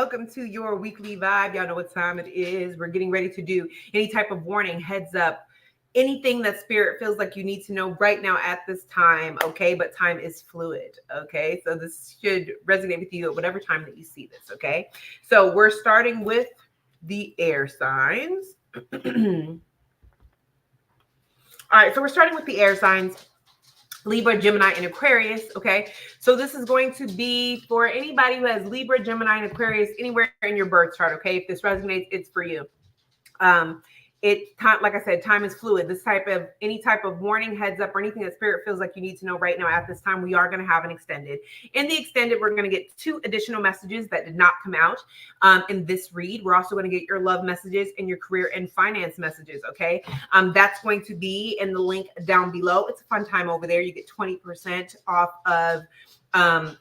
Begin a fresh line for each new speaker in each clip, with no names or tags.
welcome to your weekly vibe. Y'all know what time it is. We're getting ready to do any type of warning, heads up, anything that spirit feels like you need to know right now at this time, okay? But time is fluid, okay? So this should resonate with you at whatever time that you see this, okay? So we're starting with the air signs. All right, so we're starting with the air signs. Libra, Gemini, and Aquarius, okay? So this is going to be for anybody who has Libra, Gemini, and Aquarius anywhere in your birth chart, okay? If this resonates, it's for you. Like I said, time is fluid. Any type of warning, heads up, or anything that spirit feels like you need to know right now at this time, we are going to have an extended. In the extended, we're going to get 2 additional messages that did not come out in this read. We're also going to get your love messages and your career and finance messages, okay? That's going to be in the link down below. It's a fun time over there. You get 20% off of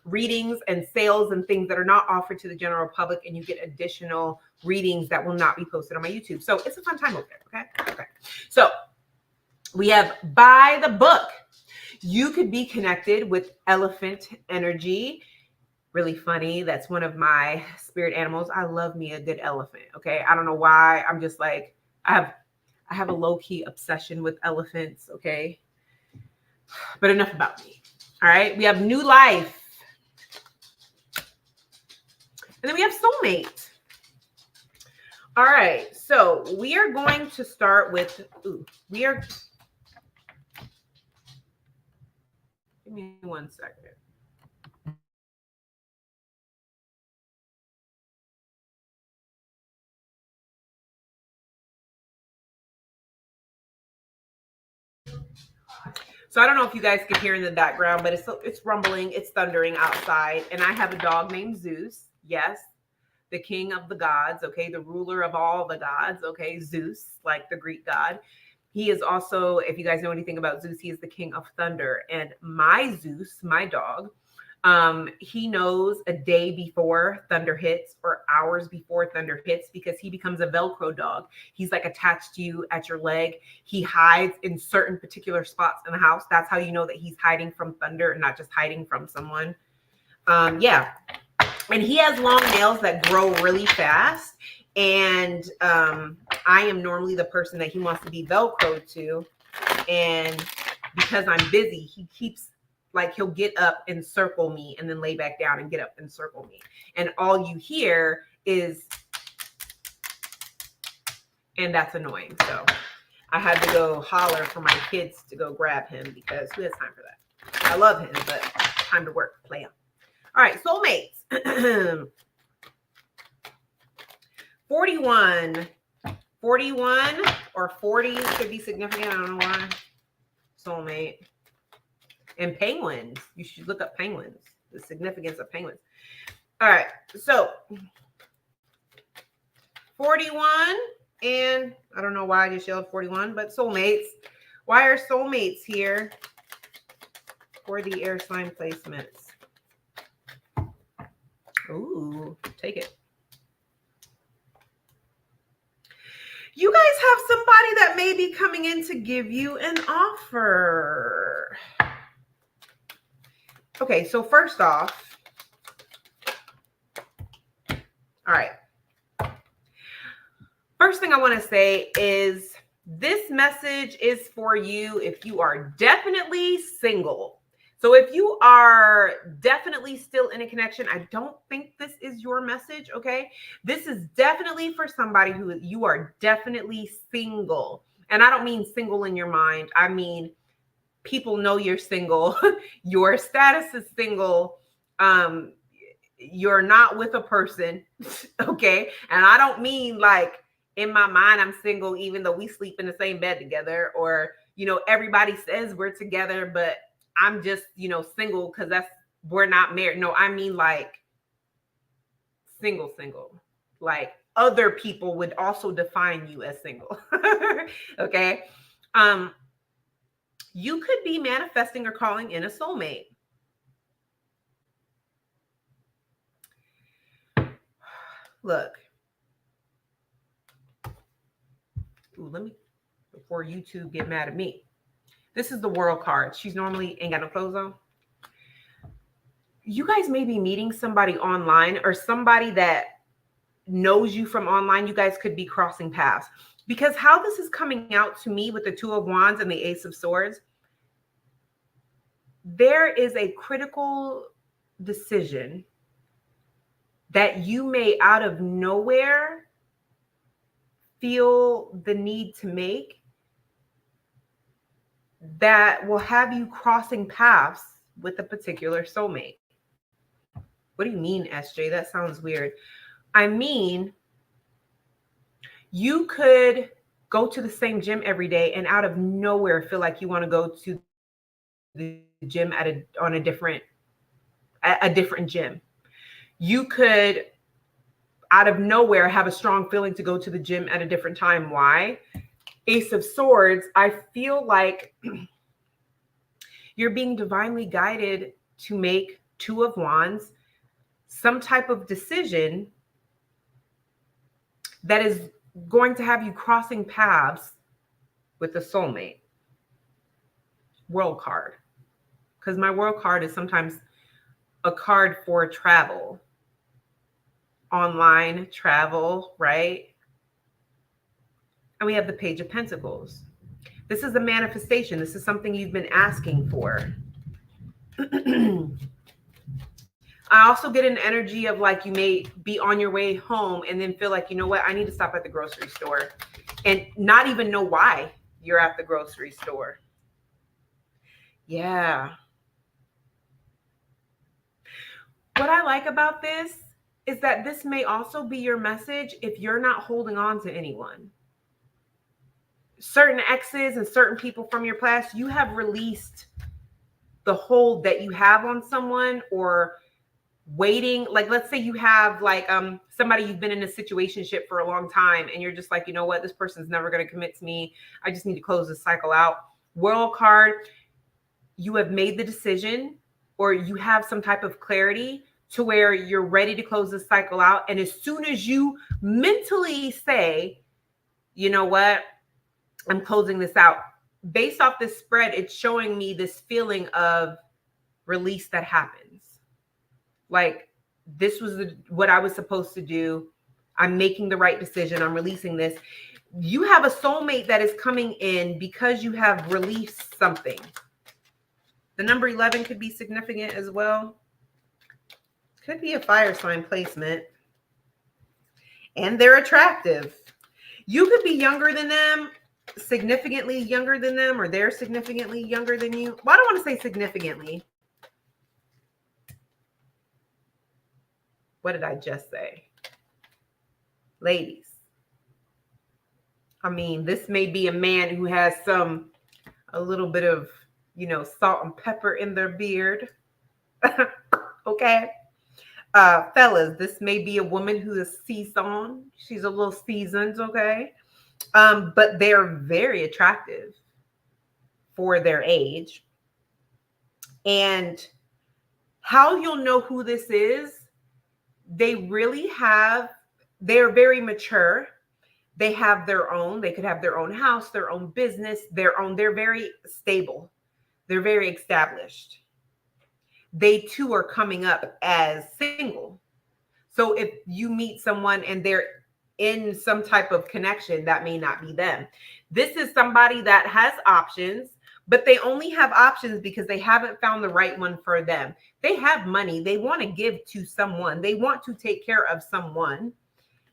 readings and sales and things that are not offered to the general public, and you get additional readings that will not be posted on my YouTube. So it's a fun time over there. Okay. So we have by the book. You could be connected with elephant energy. Really funny. That's one of my spirit animals. I love me a good elephant. Okay. I don't know why. I'm just like, I have a low-key obsession with elephants. Okay. But enough about me. All right. We have new life. And then we have soulmate. All right, so we are going to start with, give me 1 second. So I don't know if you guys can hear in the background, but it's rumbling, it's thundering outside. And I have a dog named Zeus. Yes, the king of the gods, okay, the ruler of all the gods, okay, Zeus, like the Greek god. He is also, if you guys know anything about Zeus, he is the king of thunder. And my Zeus, my dog, he knows a day before thunder hits or hours before thunder hits, because he becomes a Velcro dog. He's like attached to you at your leg. He hides in certain particular spots in the house. That's how you know that he's hiding from thunder and not just hiding from someone. Yeah. And he has long nails that grow really fast. And I am normally the person that he wants to be Velcroed to. And because I'm busy, he keeps, like, he'll get up and circle me and then lay back down and get up and circle me. And all you hear is, and that's annoying. So I had to go holler for my kids to go grab him, because who has time for that? I love him, but time to work, play him. All right, soulmates. 41 or 40 could be significant. I don't know why. Soulmate. And penguins. You should look up penguins, the significance of penguins. All right, so 41, and I don't know why I just yelled 41, but soulmates. Why are soulmates here for the air sign placements? Ooh, take it. You guys have somebody that may be coming in to give you an offer. Okay, so first off, all right. First thing I want to say is this message is for you if you are definitely single. So if you are definitely still in a connection, I don't think this is your message, okay? This is definitely for somebody who you are definitely single. And I don't mean single in your mind. I mean, people know you're single. Your status is single. You're not with a person, okay? And I don't mean like in my mind I'm single even though we sleep in the same bed together, or, you know, everybody says we're together, but I'm just, you know, single because we're not married. No, I mean like single. Like other people would also define you as single. Okay. You could be manifesting or calling in a soulmate. Look. Ooh, before YouTube get mad at me. This is the World card. She's normally ain't got no clothes on. You guys may be meeting somebody online, or somebody that knows you from online, you guys could be crossing paths. Because how this is coming out to me with the Two of Wands and the Ace of Swords, there is a critical decision that you may out of nowhere feel the need to make that will have you crossing paths with a particular soulmate. What do you mean, SJ? That sounds weird. I mean, you could go to the same gym every day and out of nowhere feel like you want to go to the gym on a different gym. You could out of nowhere have a strong feeling to go to the gym at a different time. Why? Ace of Swords, I feel like you're being divinely guided to make Two of Wands, some type of decision that is going to have you crossing paths with a soulmate. World card. Because my world card is sometimes a card for travel. Online travel, right? And we have the Page of Pentacles. This is a manifestation. This is something you've been asking for. I also get an energy of like you may be on your way home and then feel like, you know what, I need to stop at the grocery store and not even know why you're at the grocery store. Yeah. What I like about this is that this may also be your message if you're not holding on to anyone. Certain exes and certain people from your past, you have released the hold that you have on someone or waiting. Like, let's say you have like somebody you've been in a situationship for a long time and you're just like, you know what, this person's never going to commit to me. I just need to close this cycle out. World card, you have made the decision or you have some type of clarity to where you're ready to close this cycle out. And as soon as you mentally say, you know what, I'm closing this out, based off this spread, it's showing me this feeling of release that happens. Like, this was what I was supposed to do. I'm making the right decision. I'm releasing this. You have a soulmate that is coming in because you have released something. The number 11 could be significant as well. Could be a fire sign placement. And they're attractive. You could be younger than them, significantly younger than them, or they're significantly younger than you. Well, I don't want to say significantly. What did I just say? Ladies. I mean, this may be a man who has a little bit of, you know, salt and pepper in their beard. Okay. Fellas, this may be a woman who is seasoned. She's a little seasoned, okay? But they're very attractive for their age. And how you'll know who this is, they're very mature. They have their own, they could have their own house, their own business, they're very stable. They're very established. They too are coming up as single. So if you meet someone and they're in some type of connection, that may not be them. This is somebody that has options, but they only have options because they haven't found the right one for them. They have money. They want to give to someone. They want to take care of someone.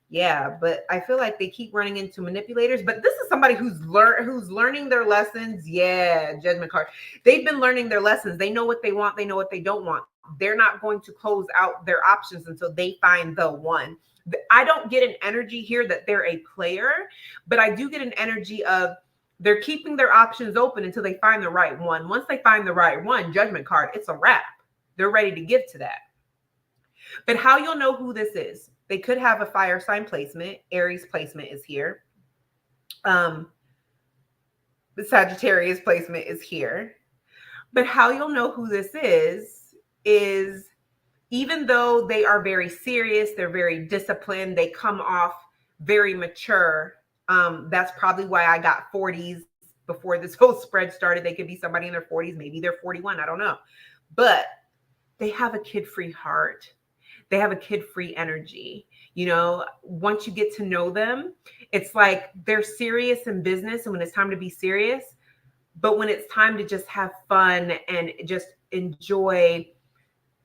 Yeah, but I feel like they keep running into manipulators. But this is somebody who's learning their lessons. Yeah, Judgment card. They've been learning their lessons. They know what they want. They know what they don't want. They're not going to close out their options until they find the one. I don't get an energy here that they're a player, but I do get an energy of they're keeping their options open until they find the right one. Once they find the right one, Judgment card, it's a wrap. They're ready to give to that. But how you'll know who this is, they could have a fire sign placement. Aries placement is here. The Sagittarius placement is here. But how you'll know who this is even though they are very serious, they're very disciplined, they come off very mature. That's probably why I got 40s before this whole spread started. They could be somebody in their 40s, maybe they're 41, I don't know. But they have a kid-free heart. They have a kid-free energy. You know, once you get to know them, it's like they're serious in business and when it's time to be serious. But when it's time to just have fun and just enjoy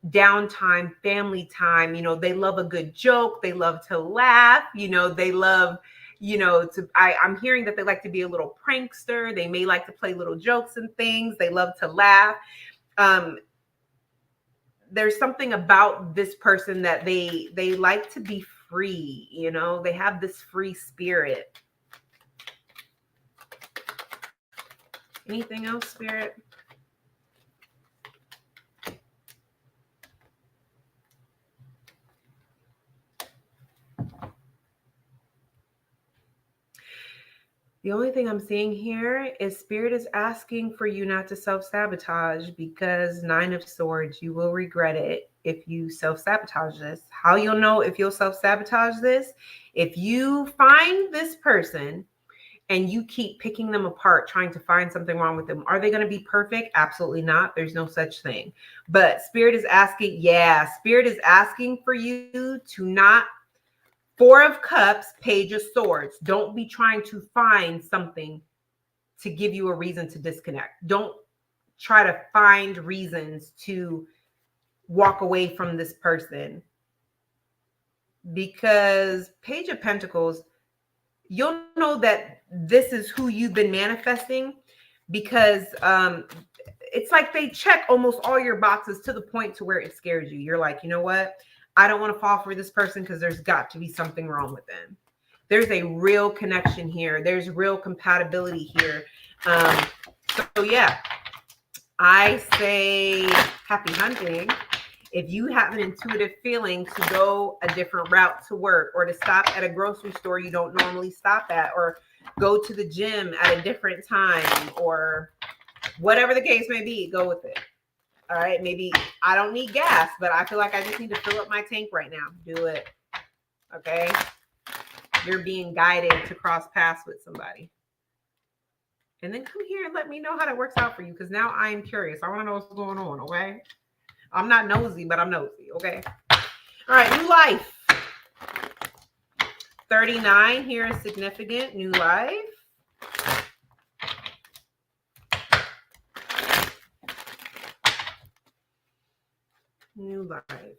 downtime, family time, you know, they love a good joke. They love to laugh. You know, they love, you know, I'm hearing that they like to be a little prankster. They may like to play little jokes and things. They love to laugh. There's something about this person that they like to be free. You know, they have this free spirit. Anything else, Spirit? The only thing I'm seeing here is Spirit is asking for you not to self-sabotage, because 9 of Swords, you will regret it if you self-sabotage this. How you'll know if you'll self-sabotage this? If you find this person and you keep picking them apart, trying to find something wrong with them. Are they going to be perfect? Absolutely not. There's no such thing. But Spirit is asking, Spirit is asking for you to not. 4 of Cups, Page of Swords. Don't be trying to find something to give you a reason to disconnect. Don't try to find reasons to walk away from this person. Because Page of Pentacles, you'll know that this is who you've been manifesting, because it's like they check almost all your boxes to the point to where it scares you. You're like, you know what? I don't want to fall for this person because there's got to be something wrong with them. There's a real connection here. There's real compatibility here. So yeah, I say happy hunting. If you have an intuitive feeling to go a different route to work, or to stop at a grocery store you don't normally stop at, or go to the gym at a different time, or whatever the case may be, go with it. All right, maybe I don't need gas, but I feel like I just need to fill up my tank right now. Do it. Okay. You're being guided to cross paths with somebody. And then come here and let me know how that works out for you, because now I am curious. I want to know what's going on, okay? I'm not nosy, but I'm nosy, okay? All right, new life. 39 here is significant. New life. New life.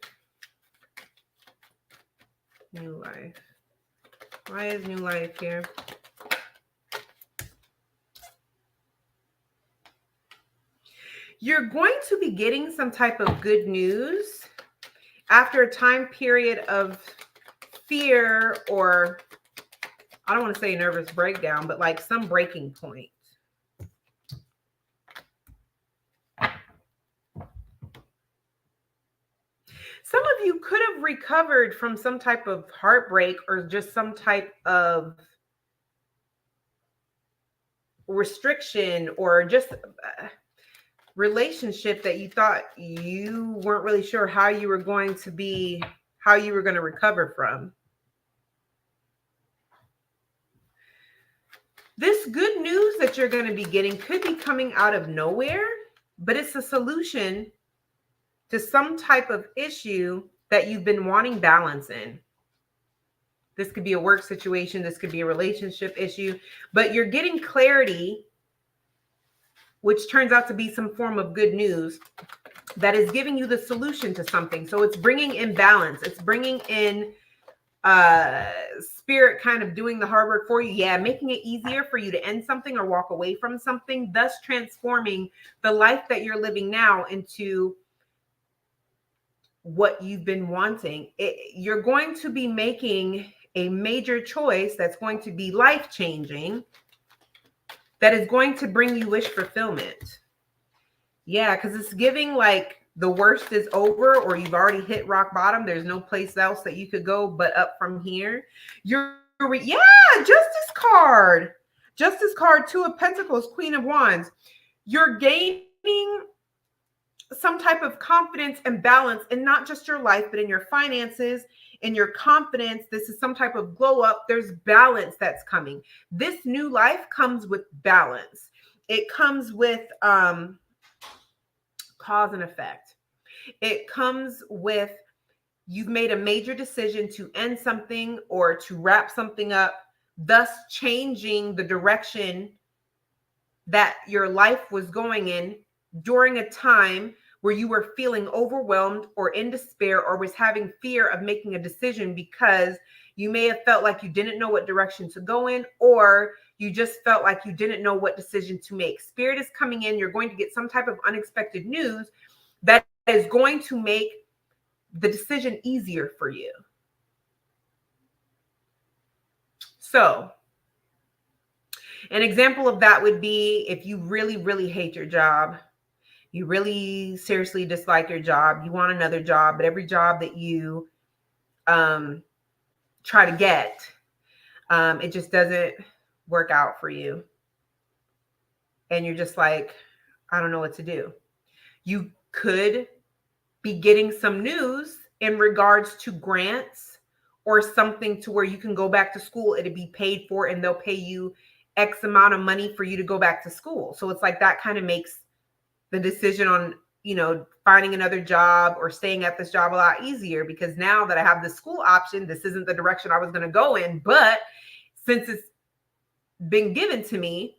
New life. Why is new life here? You're going to be getting some type of good news after a time period of fear, or I don't want to say nervous breakdown, but like some breaking point. Some of you could have recovered from some type of heartbreak, or just some type of restriction, or just relationship that you thought you weren't really sure how you were going to recover from. This good news that you're going to be getting could be coming out of nowhere, but it's a solution to some type of issue that you've been wanting balance in. This could be a work situation. This could be a relationship issue, but you're getting clarity, which turns out to be some form of good news that is giving you the solution to something. So it's bringing in balance. It's bringing in spirit kind of doing the hard work for you. Yeah, making it easier for you to end something or walk away from something, thus transforming the life that you're living now into what you've been wanting. You're going to be making a major choice that's going to be life-changing, that is going to bring you wish fulfillment. Yeah, because it's giving like the worst is over, or you've already hit rock bottom. There's no place else that you could go but up from here. Justice card. Justice card, 2 of Pentacles, Queen of Wands. You're gaining some type of confidence and balance in not just your life, but in your finances, in your confidence. This is some type of glow up. There's balance that's coming. This new life comes with balance. It comes with cause and effect. It comes with You've made a major decision to end something or to wrap something up, thus changing the direction that your life was going in during a time where you were feeling overwhelmed or in despair or was having fear of making a decision because you may have felt like you didn't know what direction to go in, or you just felt like you didn't know what decision to make. Spirit is coming in. You're going to get some type of unexpected news that is going to make the decision easier for you. So, an example of that would be if you really, really hate your job, you really seriously dislike your job, you want another job, but every job that you try to get, it just doesn't work out for you. And you're just like, I don't know what to do. You could be getting some news in regards to grants or something to where you can go back to school. It'll be paid for and they'll pay you X amount of money for you to go back to school. So it's like that kind of makes the decision on, finding another job or staying at this job a lot easier, because now that I have the school option, this isn't the direction I was going to go in. But since it's been given to me,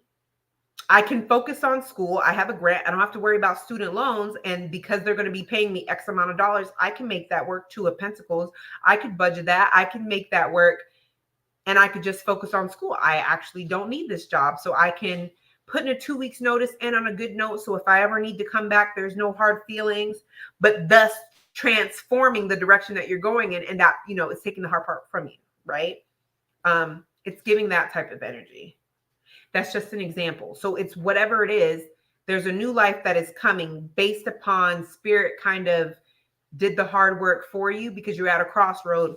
I can focus on school. I have a grant. I don't have to worry about student loans. And because they're going to be paying me X amount of dollars, I can make that work. Two of Pentacles. I could budget that. I can make that work. And I could just focus on school. I actually don't need this job. So I can put in a 2 weeks notice and on a good note. So if I ever need to come back, there's no hard feelings, but thus transforming the direction that you're going in. And that, it's taking the hard part from you, right? It's giving that type of energy. That's just an example. So it's whatever it is, there's a new life that is coming based upon Spirit kind of did the hard work for you because you're at a crossroad,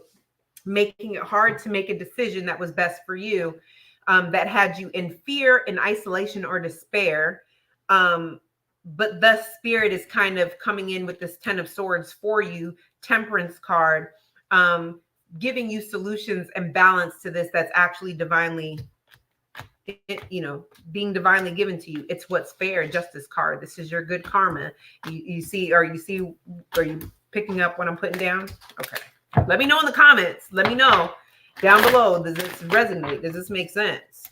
making it hard to make a decision that was best for you, that had you in fear, in isolation, or despair. But thus Spirit is kind of coming in with this 10 of Swords for you, Temperance card, giving you solutions and balance to this that's actually divinely, being divinely given to you. It's what's fair, Justice card. This is your good karma. You see, are you picking up what I'm putting down? Okay. Let me know in the comments. Let me know down below. Does this resonate? Does this make sense?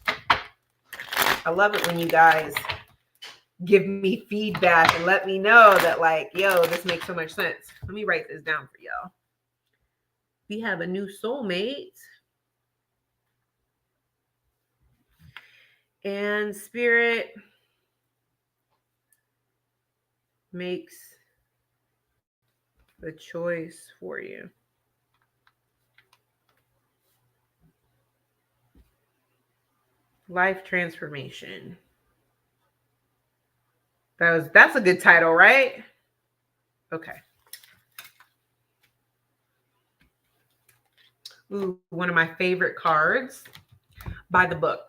I love it when you guys give me feedback and let me know that, like, yo, this makes so much sense. Let me write this down for y'all. We have a new soulmate. And Spirit makes the choice for you. Life transformation. That's a good title, right? Okay. Ooh, one of my favorite cards, By the Book.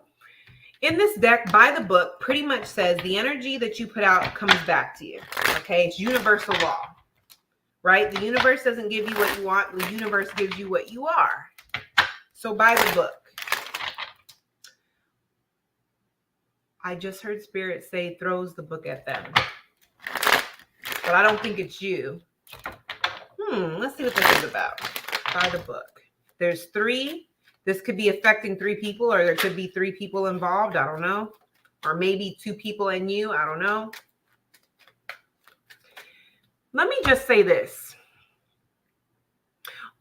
In this deck, By the Book pretty much says the energy that you put out comes back to you. Okay, it's universal law, right? The universe doesn't give you what you want. The universe gives you what you are. So by the book. I just heard Spirit say throws the book at them. But I don't think it's you. Let's see what this is about. By the book. There's 3. This could be affecting 3 people, or there could be 3 people involved. I don't know. Or maybe 2 people and you. I don't know. Let me just say this.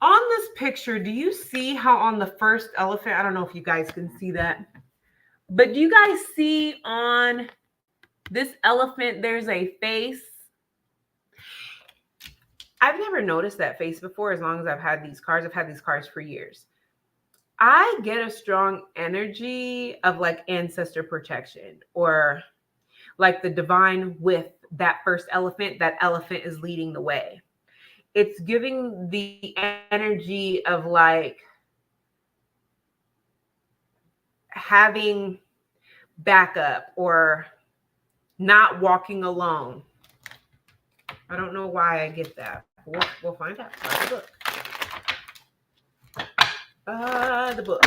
On this picture, do you see how on the first elephant, I don't know if you guys can see that, but do you guys see on this elephant, there's a face? I've never noticed that face before as long as I've had these cards. I've had these cards for years. I get a strong energy of like ancestor protection, or like the divine with that first elephant. That elephant is leading the way. It's giving the energy of like having backup or not walking alone. I don't know why I get that. We'll find out. By the book. The book.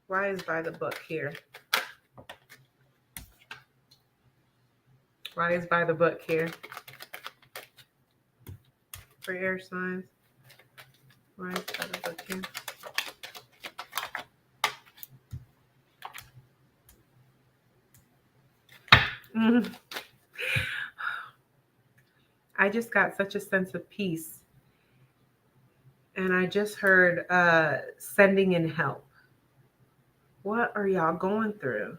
Why is by the book here? Why is by the book here? for air signs. Why is that a book here? I just got such a sense of peace. And I just heard sending in help. What are y'all going through?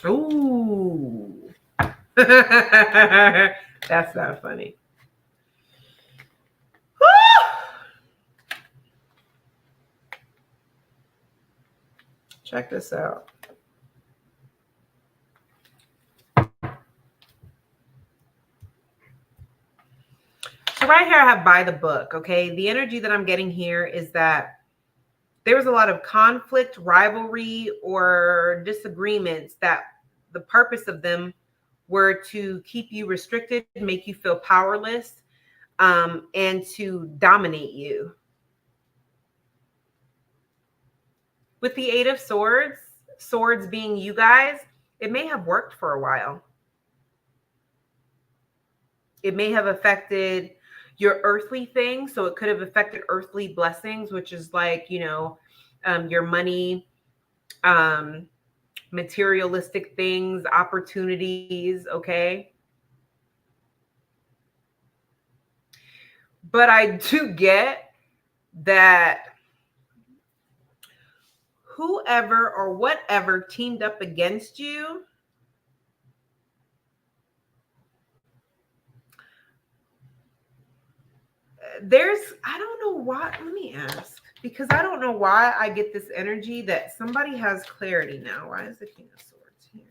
Ooh. That's not funny. Check this out. So right here, I have buy the book, okay? The energy that I'm getting here is that there was a lot of conflict, rivalry, or disagreements that the purpose of them were to keep you restricted, make you feel powerless, and to dominate you. With the Eight of Swords, swords being you guys, it may have worked for a while. It may have affected your earthly things. So it could have affected earthly blessings, which is like, you know, your money, materialistic things, opportunities, okay? But I do get that whoever or whatever teamed up against you, I don't know why, let me ask, because I don't know why I get this energy that somebody has clarity now. Why is the King of Swords here?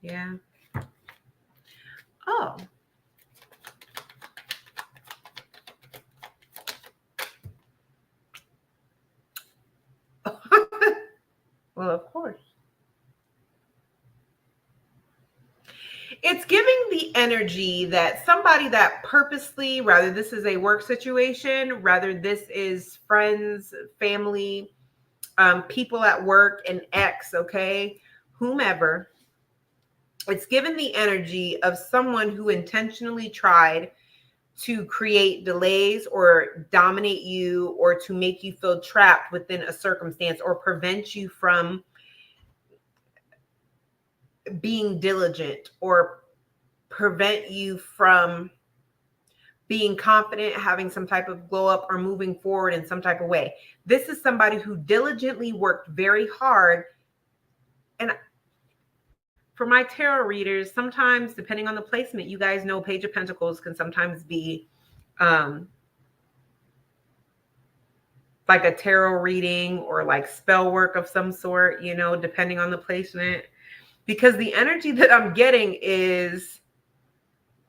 Yeah. Oh. Well, of course. It's giving the energy that somebody that purposely, rather this is a work situation, rather this is friends, family, people at work, an ex, okay, whomever, it's given the energy of someone who intentionally tried to create delays or dominate you or to make you feel trapped within a circumstance or prevent you from being diligent or prevent you from being confident, having some type of glow up or moving forward in some type of way. This is somebody who diligently worked very hard. And for my tarot readers, sometimes depending on the placement, you guys know Page of Pentacles can sometimes be like a tarot reading or like spell work of some sort, you know, depending on the placement. Because the energy that I'm getting is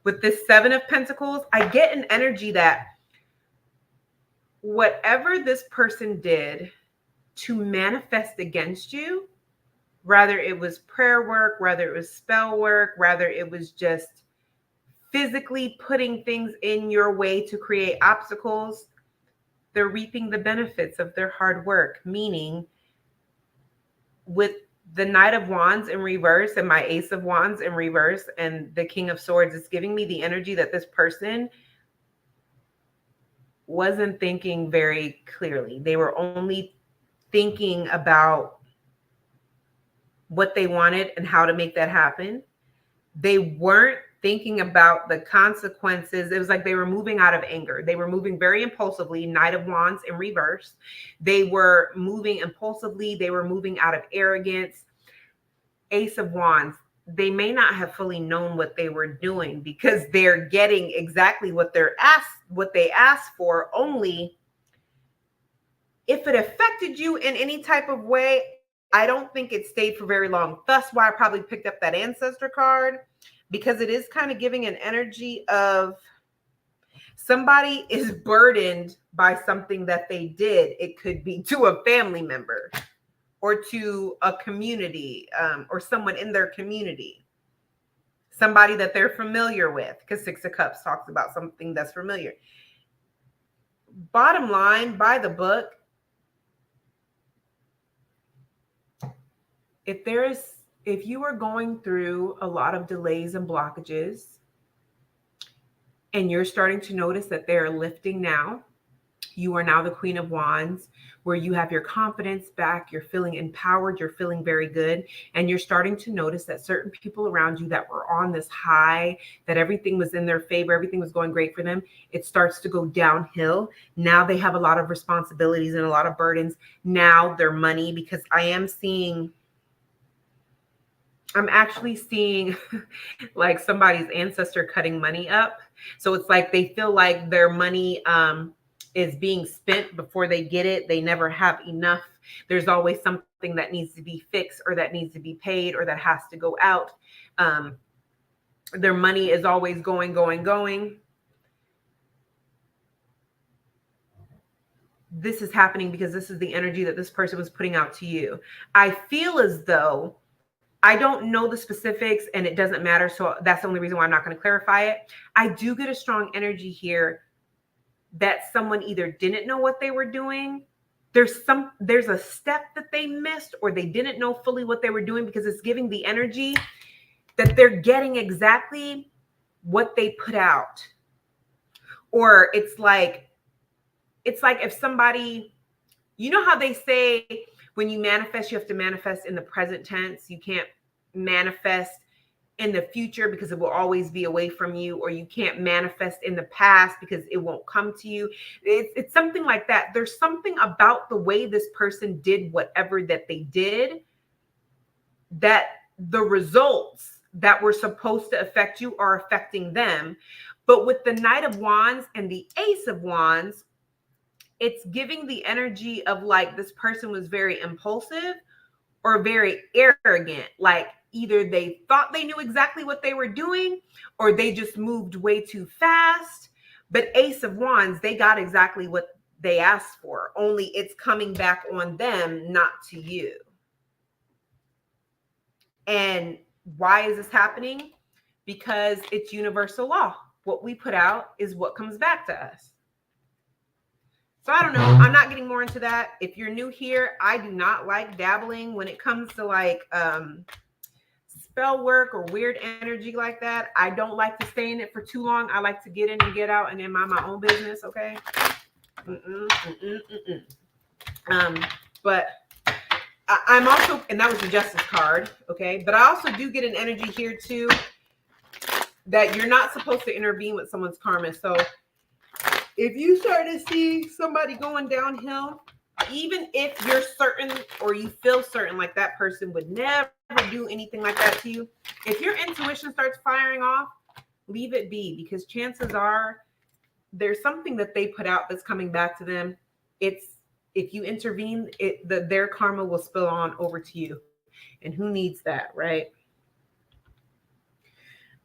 with this Seven of Pentacles, I get an energy that whatever this person did to manifest against you, rather it was prayer work, rather it was spell work, rather it was just physically putting things in your way to create obstacles, they're reaping the benefits of their hard work. Meaning with the Knight of Wands in reverse and my Ace of Wands in reverse and the King of Swords, is giving me the energy that this person wasn't thinking very clearly. They were only thinking about what they wanted and how to make that happen. They weren't thinking about the consequences. It was like they were moving out of anger. They were moving very impulsively. Knight of Wands in reverse. They were moving impulsively. They were moving out of arrogance. Ace of Wands. They may not have fully known what they were doing because they're getting exactly what they asked for. Only if it affected you in any type of way, I don't think it stayed for very long. Thus why I probably picked up that Ancestor card, because it is kind of giving an energy of somebody is burdened by something that they did. It could be to a family member or to a community, or someone in their community. somebody that they're familiar with, because Six of Cups talks about something that's familiar. Bottom line, by the book, if you are going through a lot of delays and blockages and you're starting to notice that they're lifting now, you are now the Queen of Wands, where you have your confidence back, you're feeling empowered, you're feeling very good, and you're starting to notice that certain people around you that were on this high, that everything was in their favor, everything was going great for them, it starts to go downhill. Now they have a lot of responsibilities and a lot of burdens. Now their money, because I'm actually seeing like somebody's ancestor cutting money up. So it's like they feel like their money is being spent before they get it. They never have enough. There's always something that needs to be fixed or that needs to be paid or that has to go out. Their money is always going. This is happening because this is the energy that this person was putting out to you. I feel as though, I don't know the specifics and it doesn't matter. So that's the only reason why I'm not going to clarify it. I do get a strong energy here that someone either didn't know what they were doing. There's a step that they missed, or they didn't know fully what they were doing, because it's giving the energy that they're getting exactly what they put out. Or it's like if somebody, you know how they say, when you manifest, you have to manifest in the present tense. You can't manifest in the future because it will always be away from you, or you can't manifest in the past because it won't come to you. It's something like that. There's something about the way this person did whatever that they did, that the results that were supposed to affect you are affecting them. But with the Knight of Wands and the Ace of Wands, it's giving the energy of like this person was very impulsive or very arrogant. Like either they thought they knew exactly what they were doing, or they just moved way too fast. But Ace of Wands, they got exactly what they asked for, only it's coming back on them, not to you. And why is this happening? Because it's universal law. What we put out is what comes back to us. So I don't know. I'm not getting more into that. If you're new here, I do not like dabbling when it comes to like spell work or weird energy like that. I don't like to stay in it for too long. I like to get in and get out and then mind my own business. Okay. But I'm also, and that was the Justice card. Okay. But I also do get an energy here too, that you're not supposed to intervene with someone's karma. So if you start to see somebody going downhill, even if you're certain or you feel certain like that person would never do anything like that to you, if your intuition starts firing off, leave it be, because chances are there's something that they put out that's coming back to them. If you intervene, their karma will spill on over to you. And who needs that, right?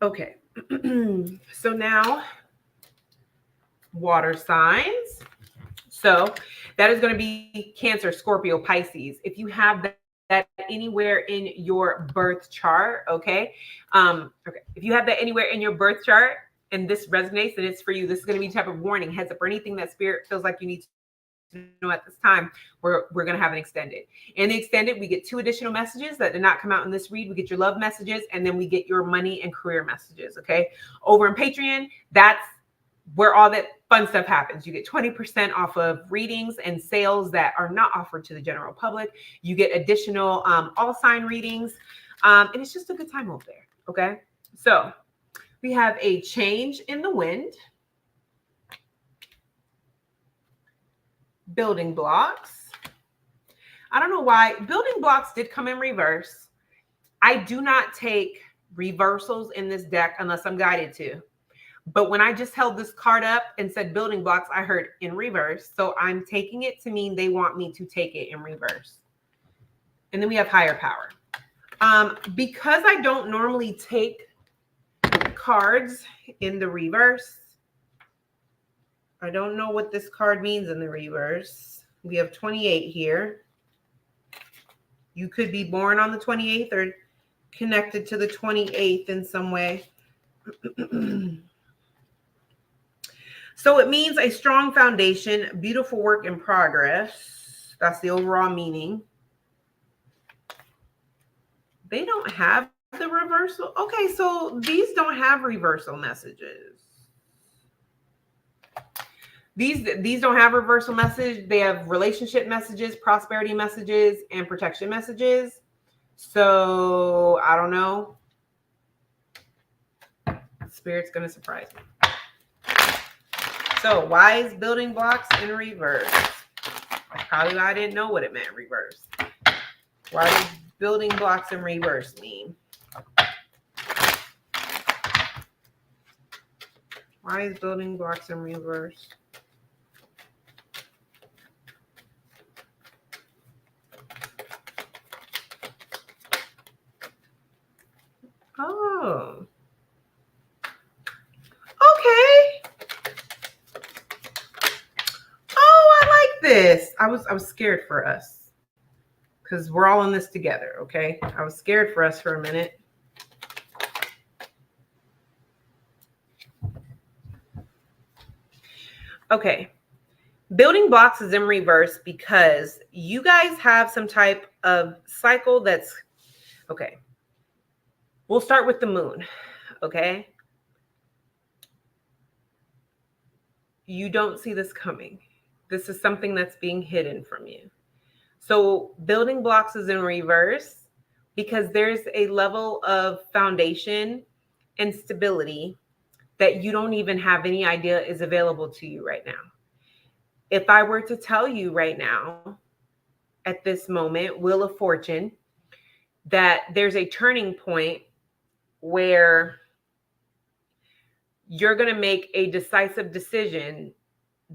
Okay. So now, water signs. So that is going to be Cancer, Scorpio, Pisces. If you have that anywhere in your birth chart, okay. If you have that anywhere in your birth chart and this resonates and it's for you, this is going to be a type of warning, heads up, or anything that spirit feels like you need to know at this time. We're going to have an extended. In the extended, we get 2 additional messages that did not come out in this read. We get your love messages, and then we get your money and career messages. Okay. Over in Patreon, that's where all that fun stuff happens. You get 20% off of readings and sales that are not offered to the general public. You get additional all sign readings. And it's just a good time over there. Okay. So we have a change in the wind, building blocks. I don't know why building blocks did come in reverse. I do not take reversals in this deck unless I'm guided to. But when I just held this card up and said building blocks, I heard in reverse. So I'm taking it to mean they want me to take it in reverse. And then we have higher power. Because I don't normally take cards in the reverse, I don't know what this card means in the reverse. We have 28 here. You could be born on the 28th or connected to the 28th in some way. So it means a strong foundation, beautiful work in progress. That's the overall meaning. They don't have the reversal. Okay, so these don't have reversal messages. These don't have reversal message. They have relationship messages, prosperity messages, and protection messages. So I don't know. Spirit's going to surprise me. So why is building blocks in reverse? That's probably why I didn't know what it meant, reverse. Why does building blocks in reverse mean? Why is building blocks in reverse? Oh. Okay. Oh, I like this. I was scared for us because we're all in this together. Okay. I was scared for us for a minute. Okay. Building blocks is in reverse because you guys have some type of cycle that's okay. We'll start with the moon. Okay. You don't see this coming. This is something that's being hidden from you. So building blocks is in reverse because there's a level of foundation and stability that you don't even have any idea is available to you right now. If I were to tell you right now, at this moment, Wheel of Fortune, that there's a turning point where you're going to make a decisive decision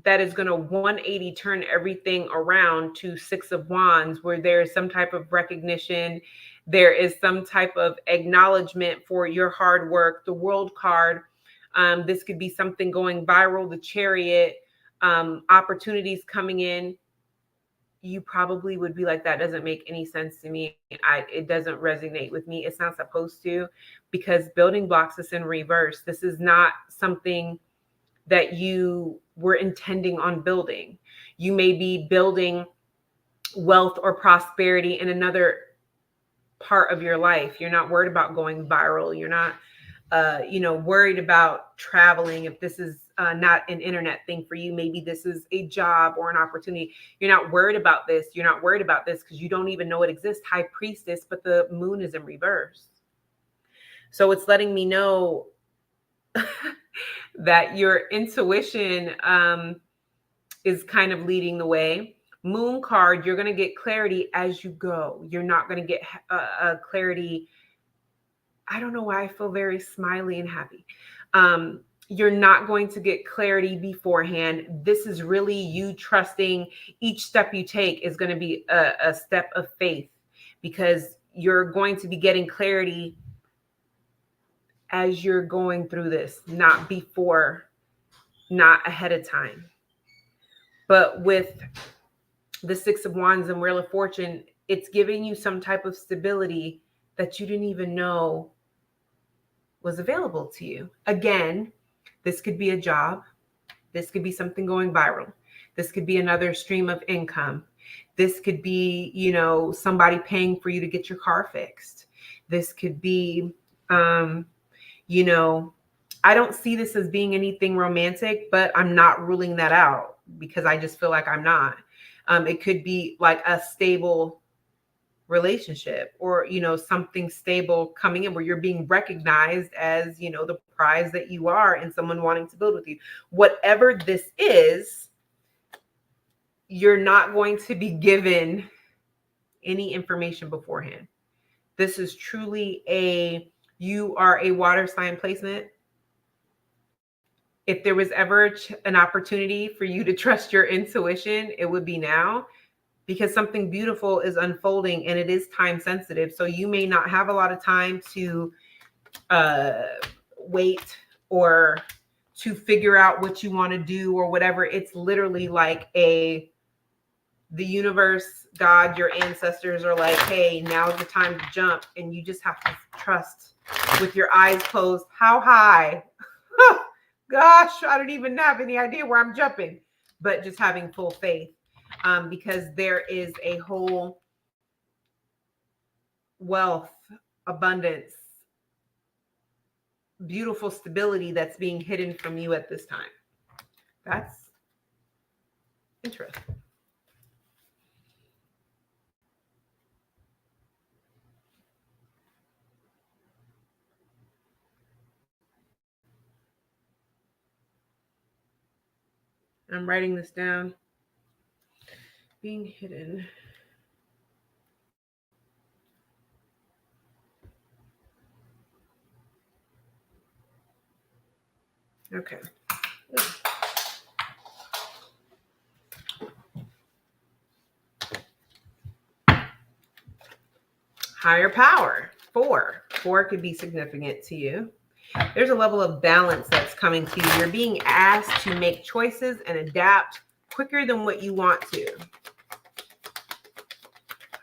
that is going to 180 turn everything around to Six of Wands, where there is some type of recognition, there is some type of acknowledgement for your hard work. The World card, this could be something going viral, the Chariot, opportunities coming in. You probably would be like, that doesn't make any sense to me. It doesn't resonate with me. It's not supposed to, because building blocks is in reverse. This is not something that you were intending on building. You may be building wealth or prosperity in another part of your life. You're not worried about going viral. You're not, worried about traveling. If this is not an internet thing for you, maybe this is a job or an opportunity. You're not worried about this. You're not worried about this because you don't even know it exists. High Priestess, but the moon is in reverse. So it's letting me know that your intuition is kind of leading the way. Moon card, you're going to get clarity as you go. You're not going to get clarity. I don't know why I feel very smiley and happy. You're not going to get clarity beforehand. This is really you trusting each step you take is going to be a step of faith, because you're going to be getting clarity as you're going through this, not before, not ahead of time. But with the Six of Wands and Wheel of Fortune, it's giving you some type of stability that you didn't even know was available to you. Again, this could be a job. This could be something going viral. This could be another stream of income. This could be, somebody paying for you to get your car fixed. This could be, I don't see this as being anything romantic, but I'm not ruling that out because I just feel like I'm not. It could be like a stable relationship, or something stable coming in where you're being recognized as the prize that you are, and someone wanting to build with you. Whatever this is, you're not going to be given any information beforehand. This is truly you are a water sign placement. If there was ever an opportunity for you to trust your intuition, it would be now, because something beautiful is unfolding and it is time sensitive. So you may not have a lot of time to wait or to figure out what you want to do or whatever. It's literally like a the universe, God, your ancestors are like, hey, now's the time to jump. And you just have to trust with your eyes closed. How high? Gosh, I don't even have any idea where I'm jumping, but just having full faith, because there is a whole wealth, abundance, beautiful stability that's being hidden from you at this time. That's interesting. I'm writing this down. Being hidden. Okay. Higher power. 4. 4 could be significant to you. There's a level of balance that's coming to you. You're being asked to make choices and adapt quicker than what you want to.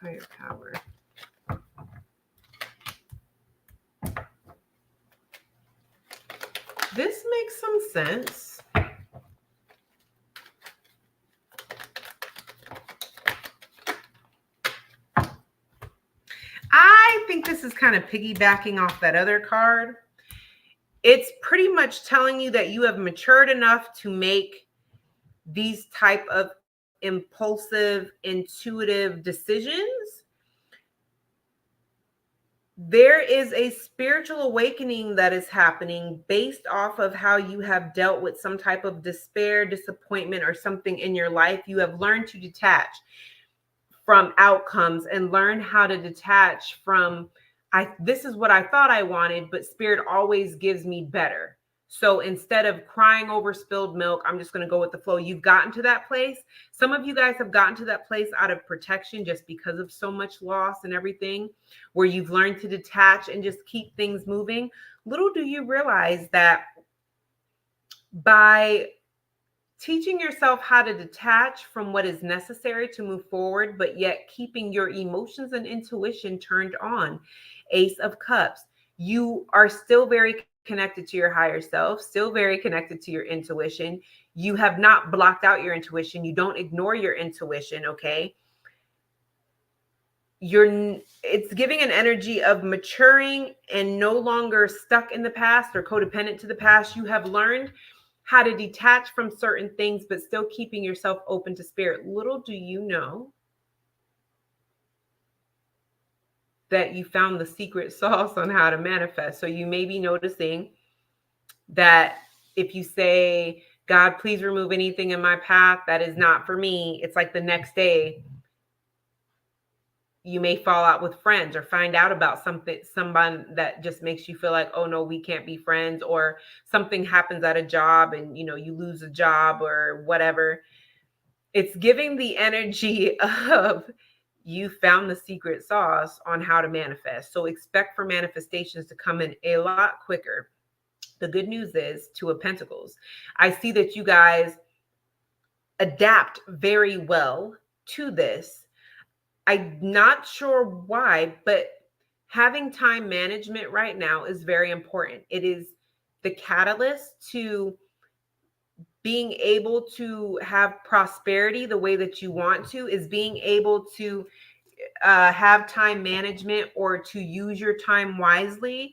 Higher power. This makes some sense. I think this is kind of piggybacking off that other card. It's pretty much telling you that you have matured enough to make these type of impulsive, intuitive decisions. There is a spiritual awakening that is happening based off of how you have dealt with some type of despair, disappointment, or something in your life. You have learned to detach from outcomes and learn how to detach from, this is what I thought I wanted, but spirit always gives me better. So instead of crying over spilled milk, I'm just going to go with the flow. You've gotten to that place. Some of you guys have gotten to that place out of protection just because of so much loss and everything, where you've learned to detach and just keep things moving. Little do you realize that by teaching yourself how to detach from what is necessary to move forward, but yet keeping your emotions and intuition turned on. Ace of Cups. You are still very connected to your higher self, still very connected to your intuition. You have not blocked out your intuition. You don't ignore your intuition, okay? It's giving an energy of maturing and no longer stuck in the past or codependent to the past. You have learned how to detach from certain things, but still keeping yourself open to spirit. Little do you know that you found the secret sauce on how to manifest. So you may be noticing that if you say, God, please remove anything in my path that is not for me, it's like the next day you may fall out with friends or find out about someone that just makes you feel like, oh no, we can't be friends, or something happens at a job and you lose a job or whatever. It's giving the energy of you found the secret sauce on how to manifest. So expect for manifestations to come in a lot quicker. The good news is Two of Pentacles. I see that you guys adapt very well to this. I'm not sure why, but having time management right now is very important. It is the catalyst to being able to have prosperity the way that you want to, is being able to have time management or to use your time wisely.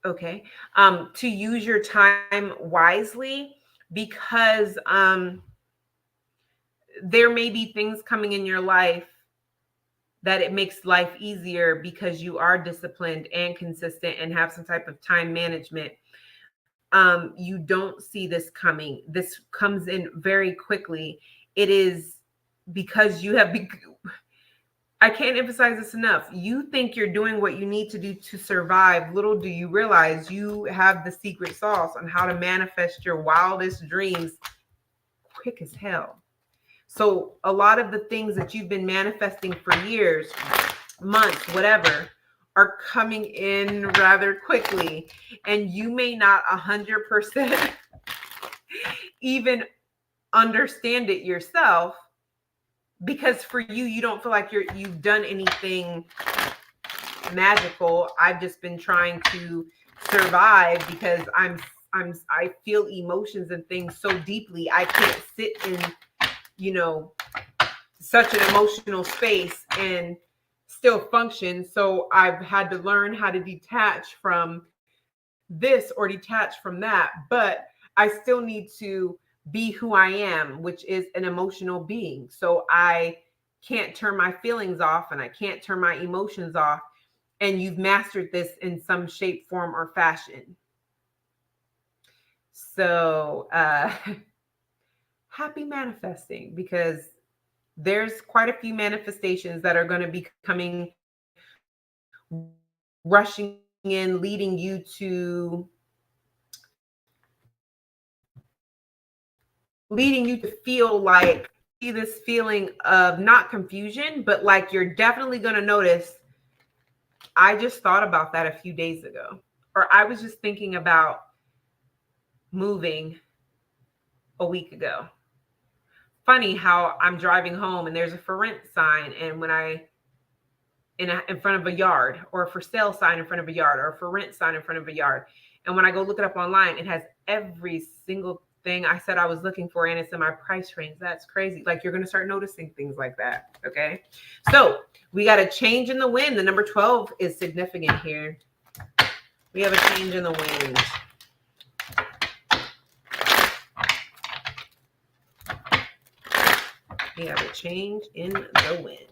Okay. To use your time wisely, because there may be things coming in your life that it makes life easier because you are disciplined and consistent and have some type of time management. You don't see this coming. This comes in very quickly. It is because you have I can't emphasize this enough. You think you're doing what you need to do to survive. Little do you realize you have the secret sauce on how to manifest your wildest dreams quick as hell. So a lot of the things that you've been manifesting for years, months, whatever, are coming in rather quickly. And you may not 100% even understand it yourself, because for you, you don't feel like you've done anything magical. I've just been trying to survive because I feel emotions and things so deeply. I can't sit in, such an emotional space and still function. So I've had to learn how to detach from this or detach from that, but I still need to be who I am, which is an emotional being. So I can't turn my feelings off and I can't turn my emotions off. And you've mastered this in some shape, form, or fashion. So happy manifesting, because there's quite a few manifestations that are going to be coming, rushing in, leading you to feel like, see this feeling of not confusion, but like you're definitely going to notice, I just thought about that a few days ago, or I was just thinking about moving a week ago. Funny how I'm driving home and there's a for rent sign, and when I in front of a yard, or a for sale sign in front of a yard, or a for rent sign in front of a yard, and when I go look it up online, it has every single thing I said I was looking for, and it's in my price range. That's crazy. Like, you're going to start noticing things like that. Okay, so we got a change in the wind. The number 12 is significant here. We have a change in the wind. We have a change in the wind.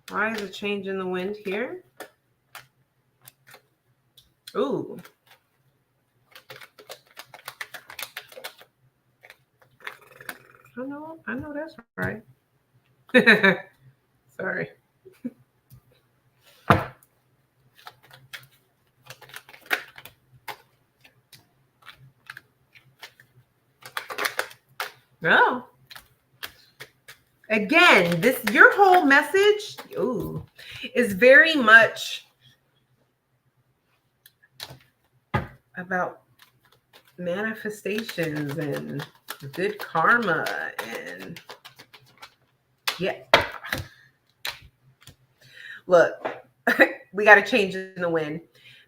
Why is a change in the wind here? Ooh. I know that's right. Sorry. No. Again, your whole message, is very much about manifestations and good karma, and yeah. Look, we got to change in the wind.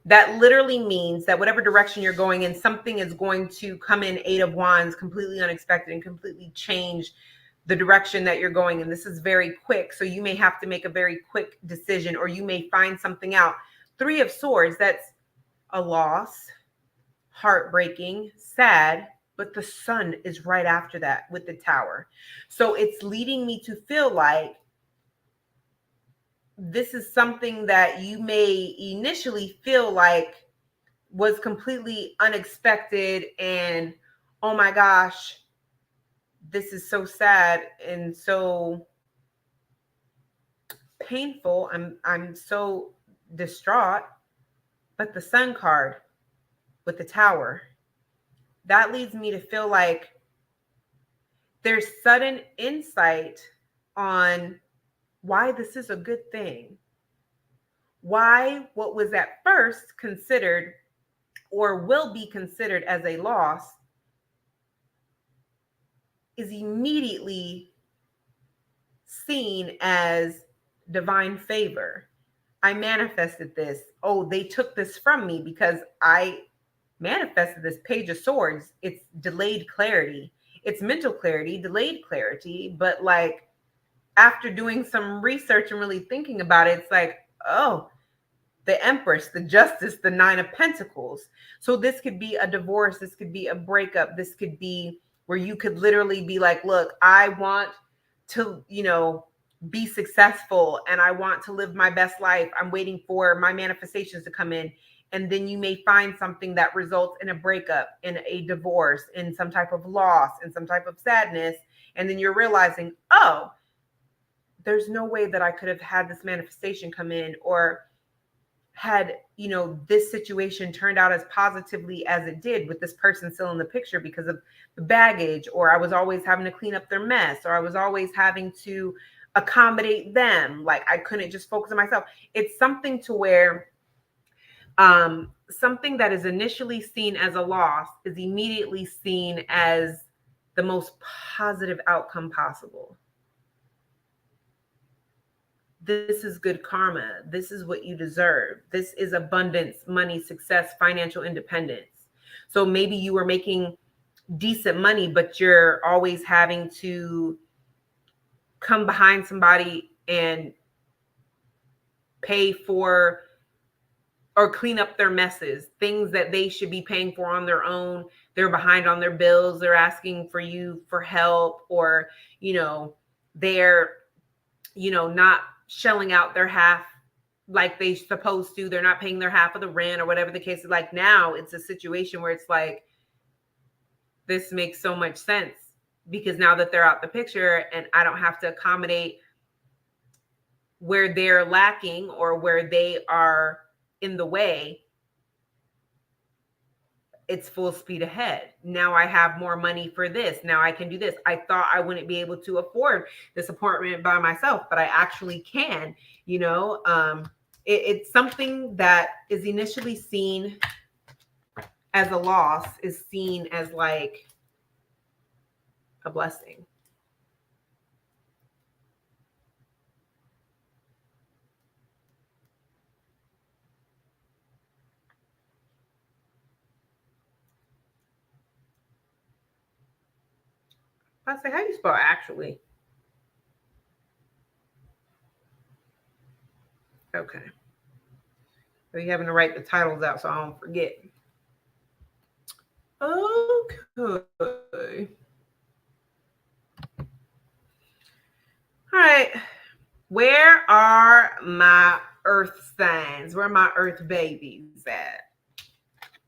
That literally means that whatever direction you're going in, something is going to come in, 8 of Wands, completely unexpected, and completely change the direction that you're going in. This is very quick, so you may have to make a very quick decision, or you may find something out. 3 of Swords, that's a loss, heartbreaking, sad, but the Sun is right after that with the Tower. So it's leading me to feel like this is something that you may initially feel like was completely unexpected, and oh my gosh, this is so sad and so painful. I'm so distraught. But the Sun card with the Tower, that leads me to feel like there's sudden insight on why this is a good thing. Why what was at first considered, or will be considered, as a loss is immediately seen as divine favor. I manifested this. Oh, they took this from me because I manifested this Page of Swords. It's delayed clarity. It's mental clarity, delayed clarity. But like, after doing some research and really thinking about it, it's like, oh, the Empress, the Justice, the 9 of Pentacles. So this could be a divorce. This could be a breakup. This could be where you could literally be like, look, I want to, be successful and I want to live my best life. I'm waiting for my manifestations to come in. And then you may find something that results in a breakup, in a divorce, in some type of loss, in some type of sadness. And then you're realizing, oh, there's no way that I could have had this manifestation come in, or had, you know, this situation turned out as positively as it did with this person still in the picture because of the baggage, or I was always having to clean up their mess, or I was always having to accommodate them. Like I couldn't just focus on myself. It's something to where something that is initially seen as a loss is immediately seen as the most positive outcome possible. This is good karma. This is what you deserve. This is abundance, money, success, financial independence. So maybe you were making decent money, but you're always having to come behind somebody and pay for or clean up their messes, things that they should be paying for on their own. They're behind on their bills. They're asking for you for help, or, you know, they're, you know, not shelling out their half like they supposed to. They're not paying their half of the rent or whatever the case is. Like now it's a situation where it's like, this makes so much sense because now that they're out the picture and I don't have to accommodate where they're lacking or where they are in the way, it's full speed ahead. Now I have more money for this. Now I can do this. I thought I wouldn't be able to afford this apartment by myself, but I actually can, you know. It's something that is initially seen as a loss is seen as like a blessing. I say, how do you spell actually? Okay. So you having to write the titles out so I don't forget. Okay. All right. Where are my earth signs? Where are my earth babies at?